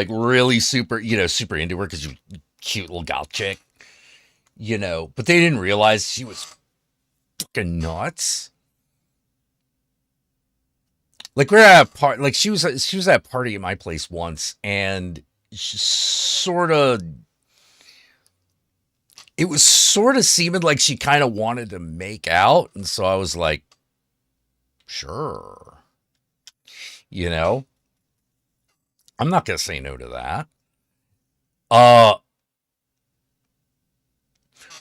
really super, super into her because she was a cute little goth chick, but they didn't realize she was fucking nuts. Like, we're at a part, like, she was at a party at my place once, and she it was sort of seeming like she kind of wanted to make out, and so I was like, sure, I'm not gonna say no to that.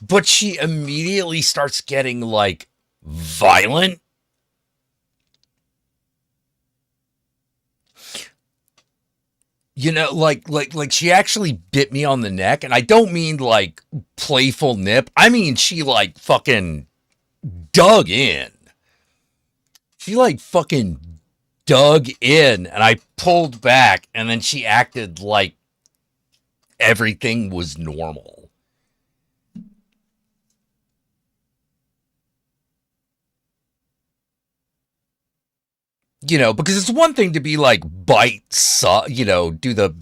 But she immediately starts getting like violent. Like she actually bit me on the neck, and I don't mean like playful nip. I mean she like fucking dug in. She like fucking dug in, and I pulled back, and then she acted like everything was normal. Because it's one thing to be like do the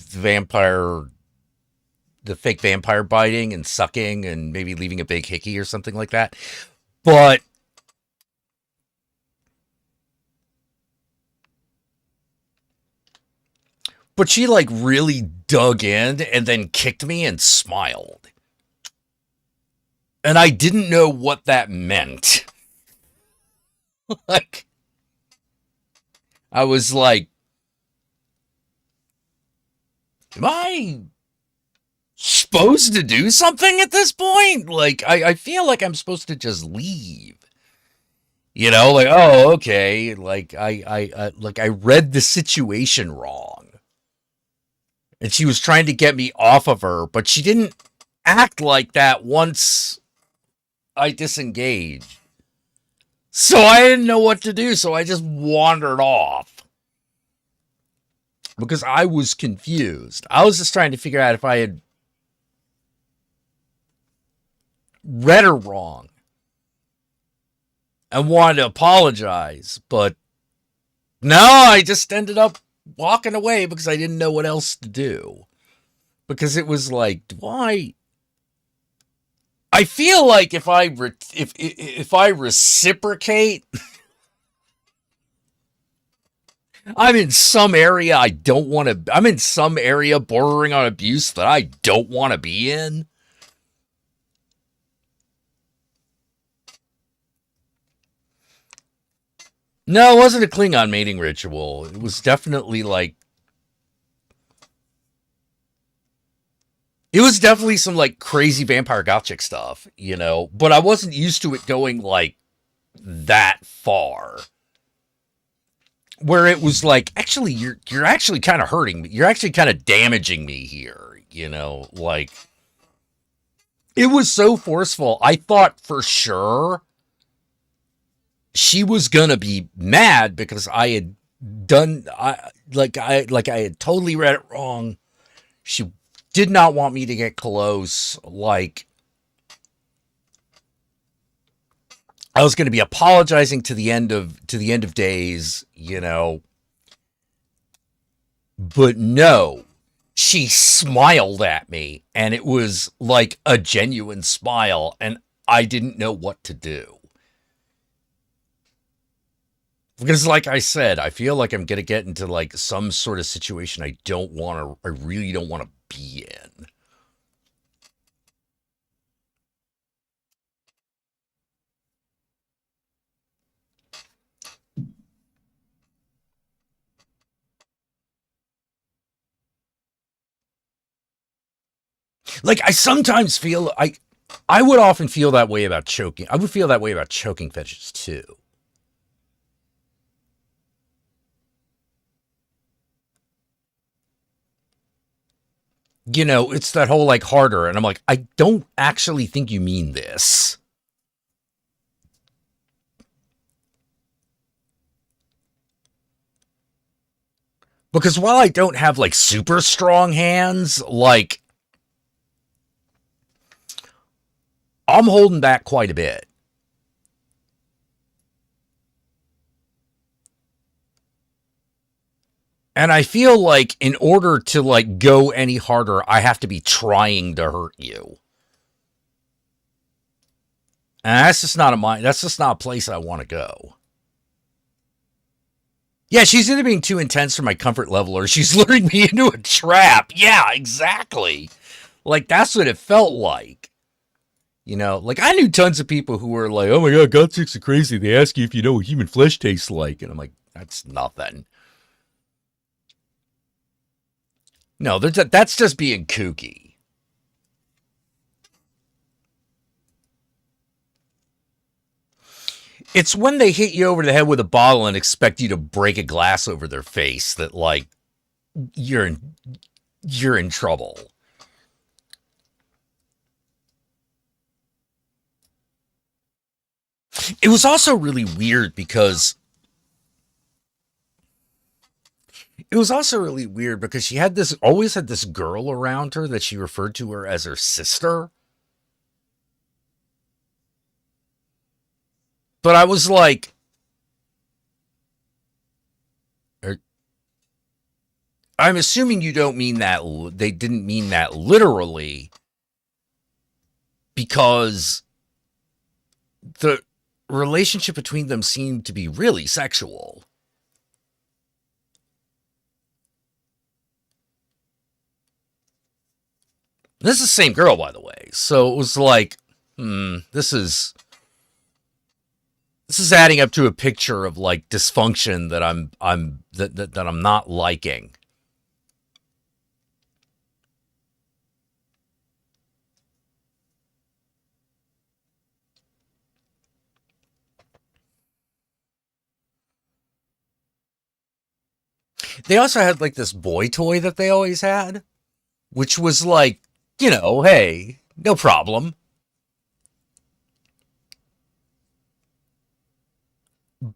fake vampire biting and sucking and maybe leaving a big hickey or something like that. But she like really dug in and then kicked me and smiled. And I didn't know what that meant. Like, I was like, am I supposed to do something at this point? Like, I feel like I'm supposed to just leave. Like, oh, okay. Like, I read the situation wrong. And she was trying to get me off of her, but she didn't act like that once I disengaged. So I didn't know what to do, so I just wandered off. Because I was confused. I was just trying to figure out if I had read her wrong. And wanted to apologize, but no, I just ended up walking away because I didn't know what else to do. Because it was like, why? I feel like if I reciprocate, I'm in some area I don't want to. I'm in some area bordering on abuse that I don't want to be in. No, it wasn't a Klingon mating ritual. It was definitely like. It was definitely some like crazy vampire gothic stuff, but I wasn't used to it going like that far. Where it was like, actually, you're actually kind of hurting me. You're actually kind of damaging me here, like it was so forceful. I thought for sure she was gonna be mad because I had I had totally read it wrong. She did not want me to get close. Like, I was going to be apologizing to the end of days, But no, she smiled at me, and it was like a genuine smile, and I didn't know what to do. Because like I said, I feel like I'm going to get into like some sort of situation I really don't want to be in. Like, I sometimes feel I would often feel that way about choking. I would feel that way about choking fetishes too. It's that whole like harder, and I'm like, I don't actually think you mean this. Because while I don't have like super strong hands, like I'm holding back quite a bit. And I feel like in order to like go any harder, I have to be trying to hurt you. And that's just not a place I want to go. Yeah, she's either being too intense for my comfort level or she's luring me into a trap. Yeah, exactly. Like that's what it felt like. You know, like I knew tons of people who were like, "Oh my god, God chicks are crazy. They ask you if you know what human flesh tastes like." And I'm like, that's nothing. No, that's just being kooky. It's when they hit you over the head with a bottle and expect you to break a glass over their face that like you're in trouble. It was also really weird because she always had this girl around her that she referred to her as her sister. But I was like, I'm assuming you don't mean that. They didn't mean that literally because the relationship between them seemed to be really sexual. This is the same girl, by the way. So it was like, this is adding up to a picture of like dysfunction that I'm not liking. They also had like this boy toy that they always had, which was like, you know, hey, no problem.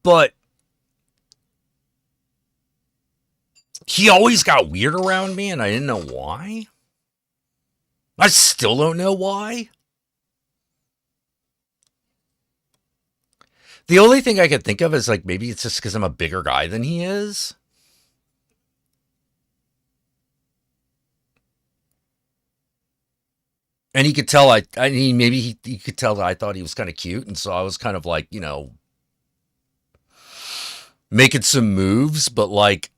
But he always got weird around me and I didn't know why. I still don't know why. The only thing I could think of is like maybe it's just because I'm a bigger guy than he is. And he could tell he could tell that I thought he was kind of cute. And so I was kind of like, you know, making some moves, but like,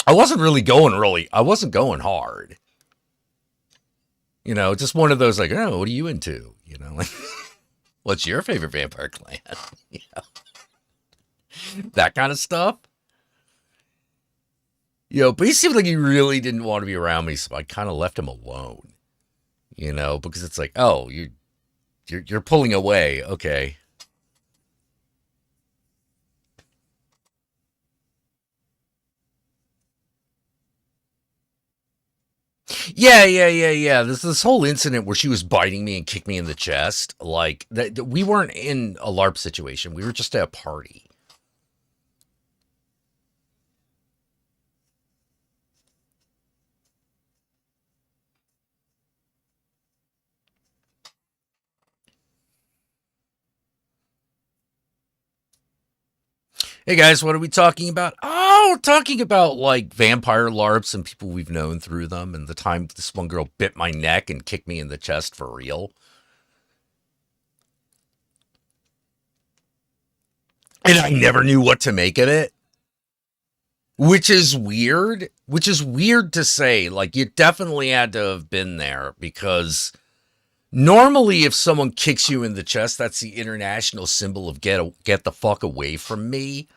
I wasn't going hard. You know, just one of those like, oh, what are you into? You know, like, what's your favorite vampire clan? You know, that kind of stuff. You know, but he seemed like he really didn't want to be around me, so I kind of left him alone. You know, because it's like, oh, you're pulling away, okay. Yeah. This whole incident where she was biting me and kicked me in the chest, like that. We weren't in a LARP situation. We were just at a party. Hey guys, what are we talking about? Oh, we're talking about like vampire LARPs and people we've known through them, and the time this one girl bit my neck and kicked me in the chest for real. And I never knew what to make of it. Which is weird. Which is weird to say. Like, you definitely had to have been there because normally if someone kicks you in the chest, that's the international symbol of get the fuck away from me.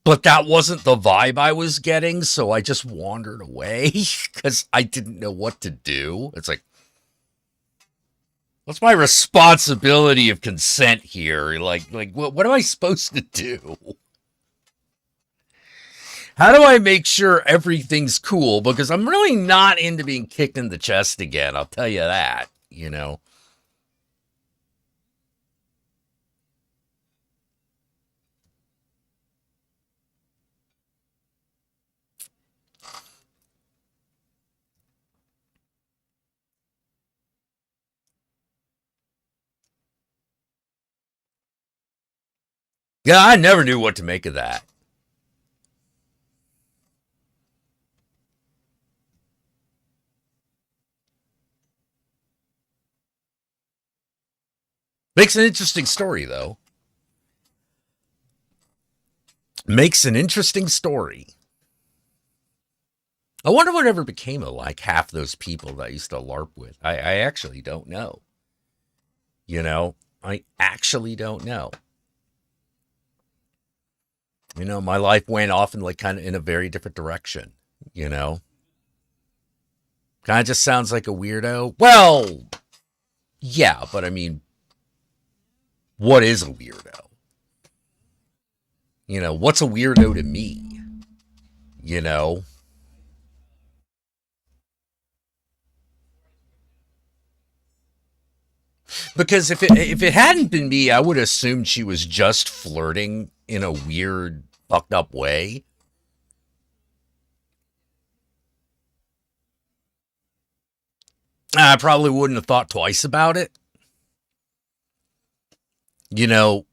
But that wasn't the vibe I was getting, so I just wandered away because I didn't know what to do. It's like, what's my responsibility of consent here? Like what am I supposed to do? How do I make sure everything's cool? Because I'm really not into being kicked in the chest again. I'll tell you that, you know. Yeah, I never knew what to make of that. Makes an interesting story, though. Makes an interesting story. I wonder whatever became of like half those people that I used to LARP with. I actually don't know. You know, I actually don't know. You know, my life went off in like kind of in a very different direction, you know? Kind of just sounds like a weirdo. Well, yeah, but I mean, what is a weirdo? You know, what's a weirdo to me? You know? Because if it hadn't been me, I would have assumed she was just flirting in a weird, fucked up way. I probably wouldn't have thought twice about it. You know,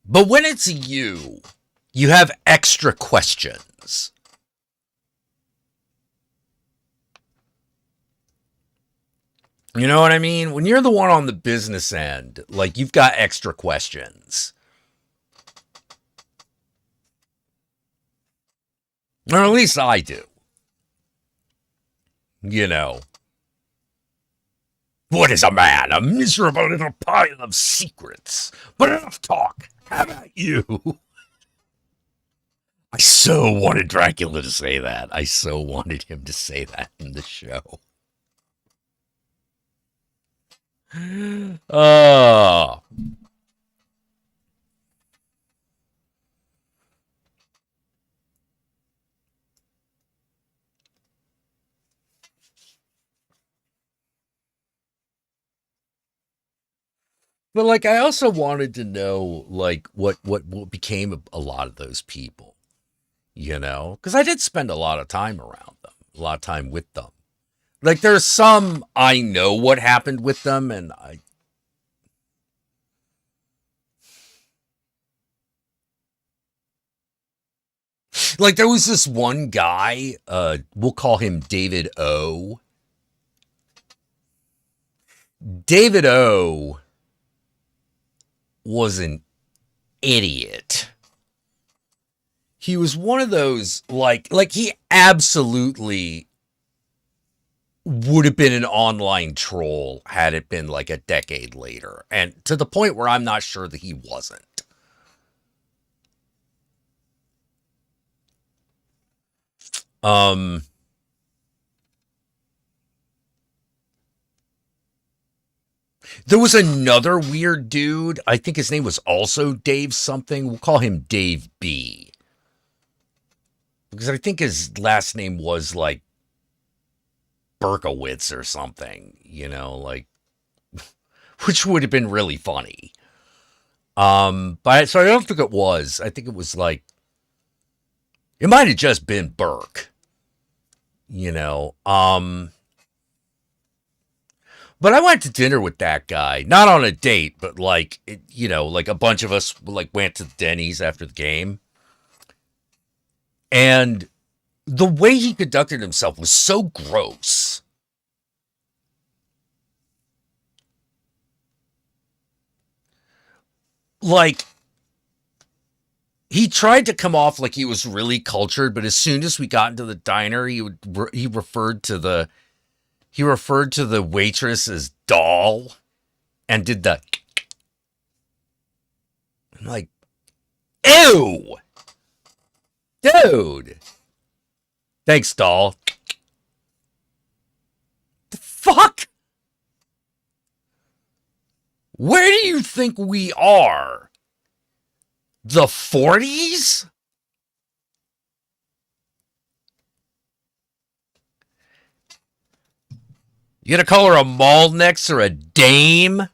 but when it's you have extra questions. You know what I mean? When you're the one on the business end, like you've got extra questions. Or at least I do. You know. What is a man? A miserable little pile of secrets. But enough talk. How about you? I so wanted Dracula to say that. I so wanted him to say that in the show. Oh. But like I also wanted to know like what became of a lot of those people, you know? Cuz I did spend a lot of time around them, a lot of time with them. Like there's some I know what happened with them and like there was this one guy, we'll call him David O. David O was an idiot. He was one of those like he absolutely would have been an online troll had it been like a decade later, and to the point where I'm not sure that he wasn't. There was another weird dude. I think his name was also Dave something. We'll call him Dave B. Because I think his last name was like Berkowitz or something, you know, like, which would have been really funny. But so I don't think it was. I think it was like, it might have just been Burke, you know. But I went to dinner with that guy, not on a date, but like, you know, like a bunch of us like went to Denny's after the game. And the way he conducted himself was so gross. Like, he tried to come off like he was really cultured, but as soon as we got into the diner, he referred to the waitress as doll and did the I'm like, ew, dude. Thanks, doll. The fuck? Where do you think we are? The 40s? You gonna call her a Malnex or a dame?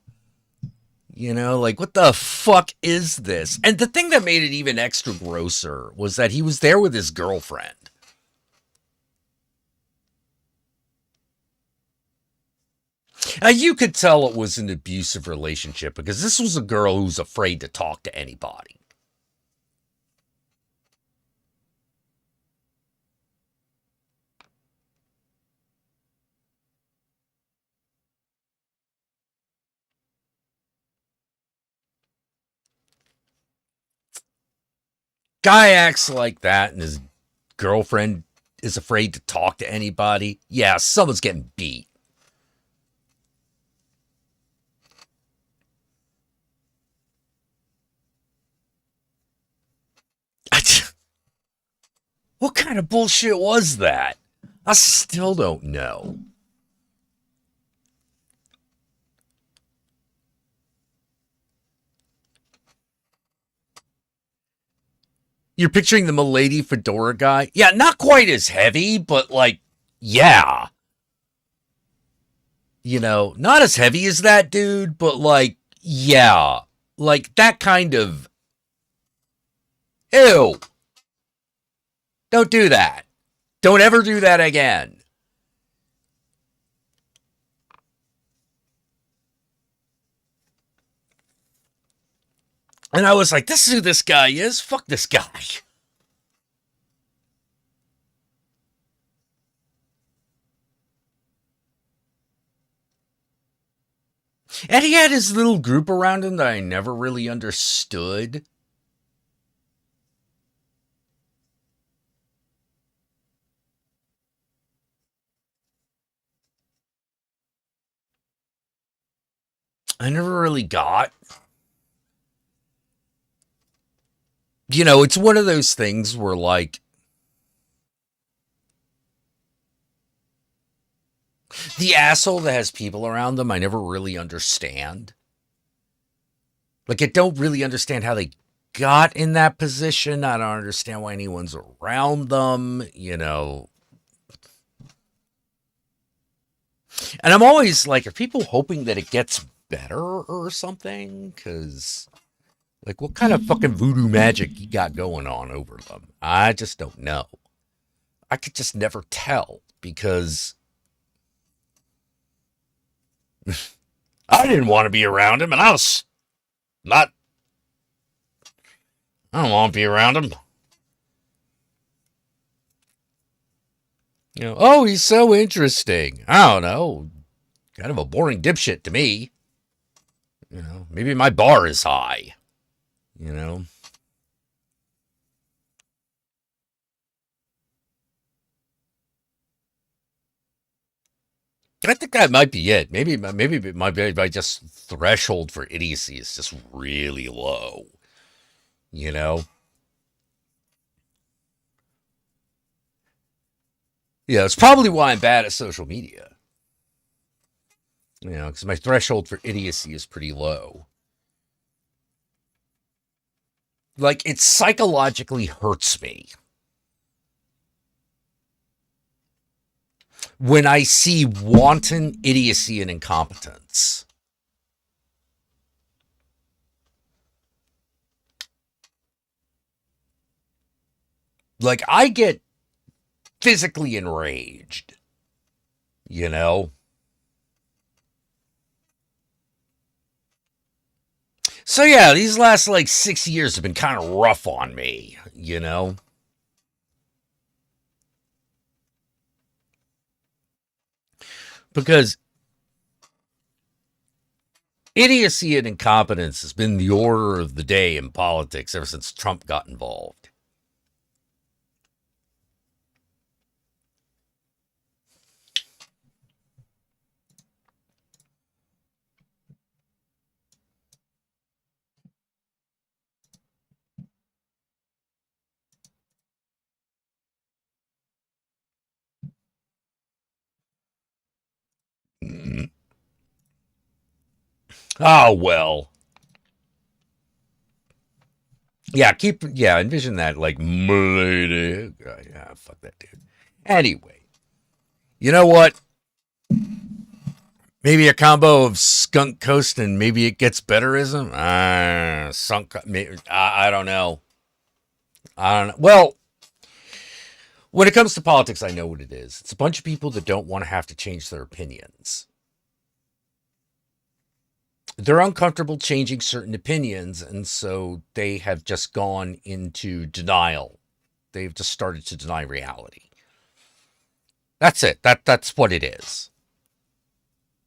You know, like, what the fuck is this? And the thing that made it even extra grosser was that he was there with his girlfriend. You could tell it was an abusive relationship because this was a girl who's afraid to talk to anybody. Guy acts like that and his girlfriend is afraid to talk to anybody. Yeah, someone's getting beat. What kind of bullshit was that? I still don't know. You're picturing the Milady fedora guy? Yeah, not quite as heavy, but like, yeah. You know, not as heavy as that dude, but like, yeah. Like that kind of, ew. Don't do that. Don't ever do that again. And I was like, this is who this guy is. Fuck this guy. And he had his little group around him that I never really understood. I never really got. You know, it's one of those things where, like, the asshole that has people around them, I never really understand. Like, I don't really understand how they got in that position. I don't understand why anyone's around them, you know. And I'm always like, are people hoping that it gets better or something? Because, like, what kind of fucking voodoo magic you got going on over them? I just don't know. I could just never tell because I didn't want to be around him, and I was not. I don't want to be around him. You know, oh, he's so interesting. I don't know. Kind of a boring dipshit to me. You know, maybe my bar is high. You know. I think that might be it. Maybe my just threshold for idiocy is just really low. You know. Yeah, it's probably why I'm bad at social media. You know, because my threshold for idiocy is pretty low. Like, it psychologically hurts me when I see wanton idiocy and incompetence. Like, I get physically enraged, you know? So yeah, these last like 6 years have been kind of rough on me, you know? Because idiocy and incompetence has been the order of the day in politics ever since Trump got involved. Oh, well. Yeah, envision that, like, Milady. Yeah, fuck that dude. Anyway, you know what? Maybe a combo of Skunk Coast and maybe it gets betterism? I don't know. I don't know. Well, when it comes to politics, I know what it is. It's a bunch of people that don't want to have to change their opinions. they're uncomfortable changing certain opinions, and so they have just gone into denial. They've just started to deny reality. That's it. That's what it is.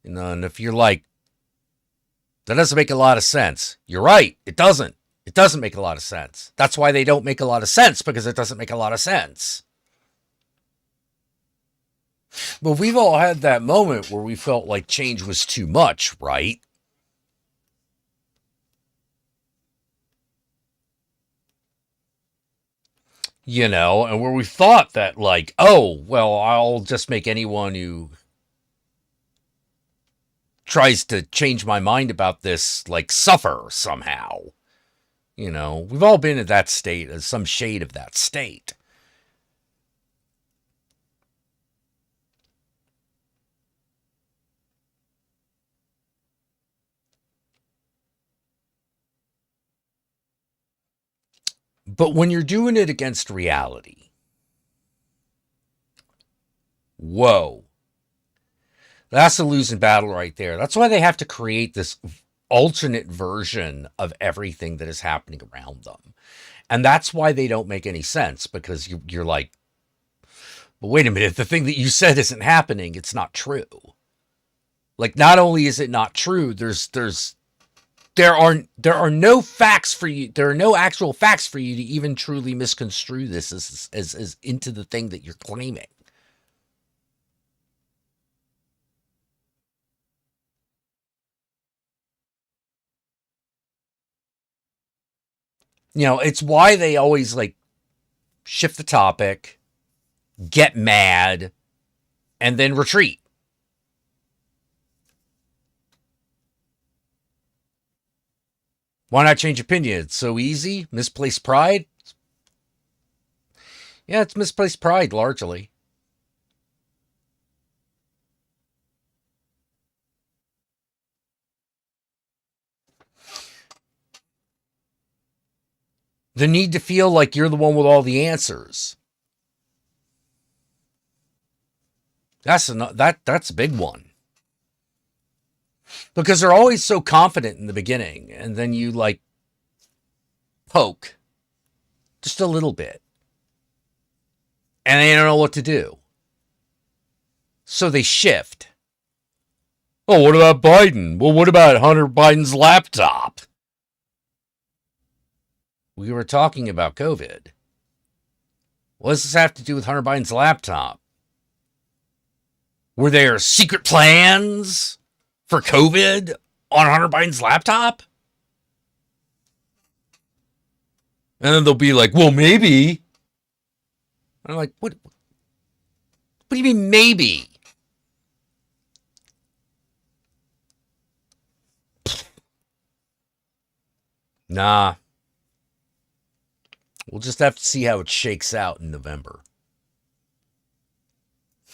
You know, and if you're like, that doesn't make a lot of sense. You're right. It doesn't. It doesn't make a lot of sense. That's why they don't make a lot of sense, because it doesn't make a lot of sense. But we've all had that moment where we felt like change was too much, right? You know, and where we thought that, like, oh, well, I'll just make anyone who tries to change my mind about this, like, suffer somehow. You know, we've all been at that state, as some shade of that state. But when you're doing it against reality, whoa, that's a losing battle right there. That's why they have to create this alternate version of everything that is happening around them. And that's why they don't make any sense, because you're like, but wait a minute, the thing that you said isn't happening. It's not true. Like, not only is it not true, there are no facts for you. There are no actual facts for you to even truly misconstrue this as into the thing that you're claiming. You know, it's why they always like shift the topic, get mad, and then retreat. Why not change opinion? It's so easy. Misplaced pride? Yeah, it's misplaced pride largely. The need to feel like you're the one with all the answers. That's a big one. Because they're always so confident in the beginning, and then you like poke just a little bit, and they don't know what to do. So they shift. Oh, what about Biden? Well, what about Hunter Biden's laptop? We were talking about COVID. What does this have to do with Hunter Biden's laptop? Were there secret plans for COVID on Hunter Biden's laptop? And then they'll be like, well, maybe. I'm like, what do you mean maybe? Nah. We'll just have to see how it shakes out in November.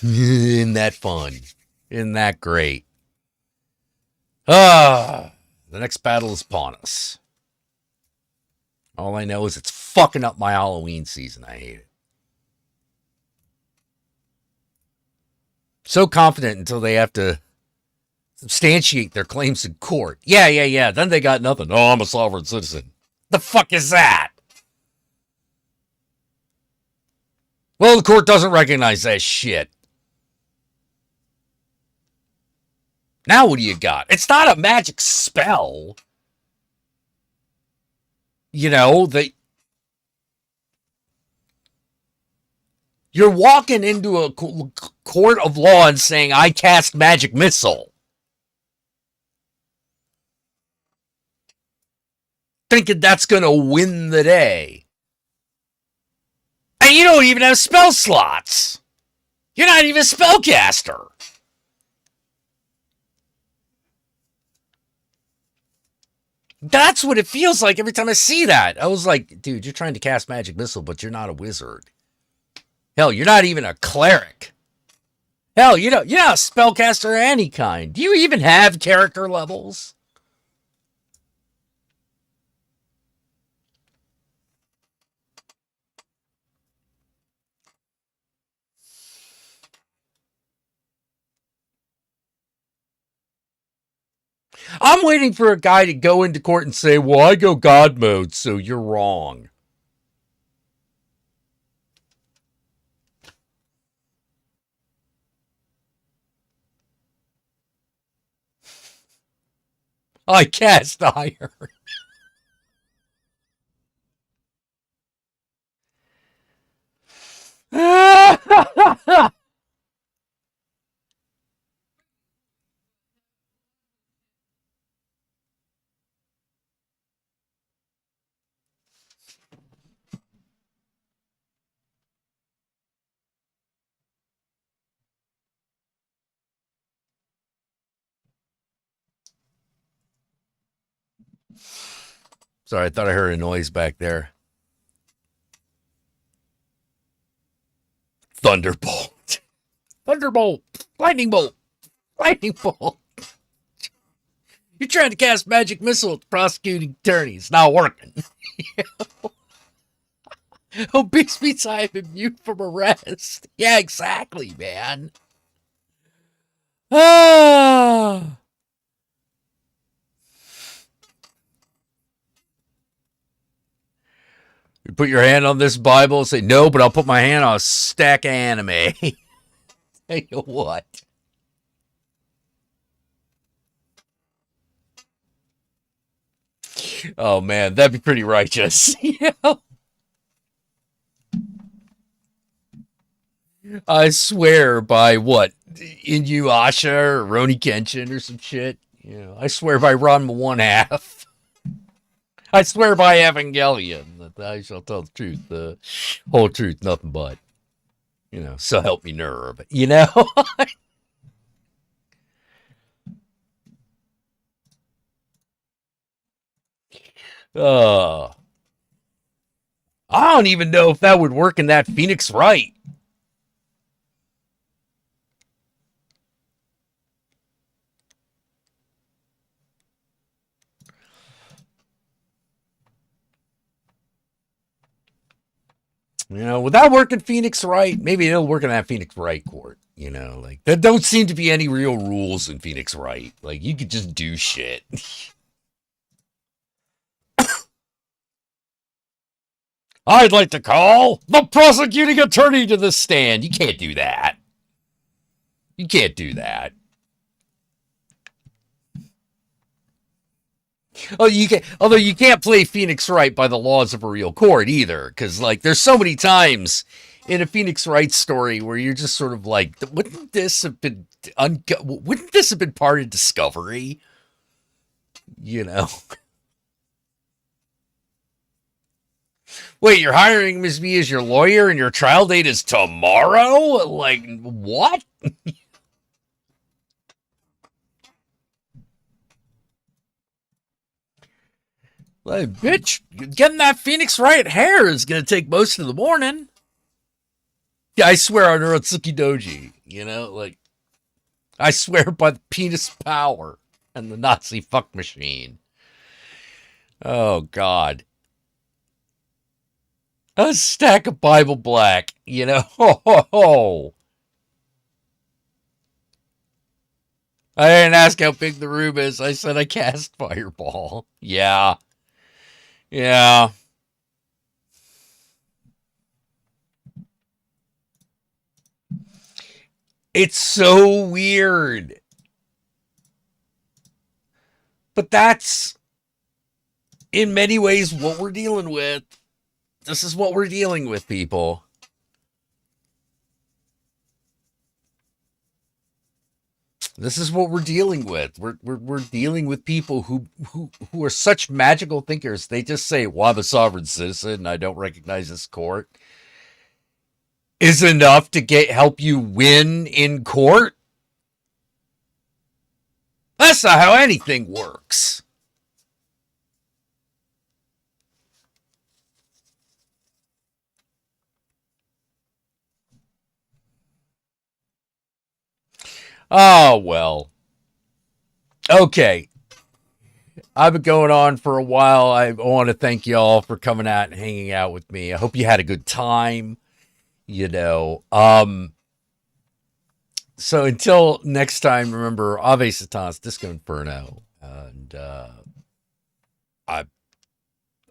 Isn't that fun? Isn't that great? The next battle is upon us. All I know is it's fucking up my Halloween season. I hate it. So confident until they have to substantiate their claims in court. Yeah. Then they got nothing. Oh, I'm a sovereign citizen. The fuck is that? Well, the court doesn't recognize that shit. Now what do you got? It's not a magic spell. You know, you're walking into a court of law and saying, I cast magic missile. Thinking that's going to win the day. And you don't even have spell slots. You're not even a spellcaster. That's what it feels like every time I see that. I was like, dude, you're trying to cast magic missile, but you're not a wizard. Hell, you're not even a cleric. Hell, you're not a spellcaster of any kind. Do you even have character levels? I'm waiting for a guy to go into court and say, well, I go God mode, so you're wrong. I cast iron. Sorry, I thought I heard a noise back there. Thunderbolt. Thunderbolt. Lightning bolt. Lightning bolt. You're trying to cast magic missile at the prosecuting attorney. It's not working. Obese means I am immune from arrest. Yeah, exactly, man. Ah. You put your hand on this Bible and say, no, but I'll put my hand on a stack of anime. Tell you what. Oh, man, that'd be pretty righteous. I swear by what? Inuyasha or Roni Kenshin or some shit. I swear by Ranma 1/2. I swear by Evangelion that I shall tell the truth, the whole truth, nothing but. So help me nerve. I don't even know if that would work in that Phoenix Wright. Would that work in Phoenix Wright? Maybe it'll work in that Phoenix Wright court. There don't seem to be any real rules in Phoenix Wright. You could just do shit. I'd like to call the prosecuting attorney to the stand. You can't do that. You can't do that. Oh, although you can't play Phoenix Wright by the laws of a real court either, because there's so many times in a Phoenix Wright story where you're just sort of like, wouldn't this have been part of discovery? Wait, you're hiring me as your lawyer and your trial date is tomorrow? What? Bitch, getting that Phoenix Wright hair is going to take most of the morning. Yeah, I swear on Urotsuki Doji, I swear by the penis power and the Nazi fuck machine. Oh, God. A stack of Bible Black, ho, ho, ho. I didn't ask how big the room is. I said I cast Fireball. Yeah. Yeah. It's so weird. But that's, in many ways, what we're dealing with. This is what we're dealing with, people. This is what we're dealing with. We're dealing with people who are such magical thinkers. They just say, well, I'm a sovereign citizen. I don't recognize this court. Is enough to help you win in court? That's not how anything works. Oh, well. Okay. I've been going on for a while. I want to thank y'all for coming out and hanging out with me. I hope you had a good time. So until next time, remember, Ave Satans, Disco Inferno. And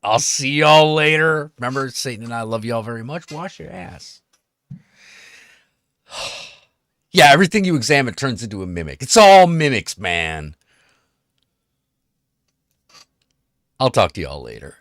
I'll see y'all later. Remember, Satan and I love y'all very much. Wash your ass. Yeah, everything you examine turns into a mimic. It's all mimics, man. I'll talk to y'all later.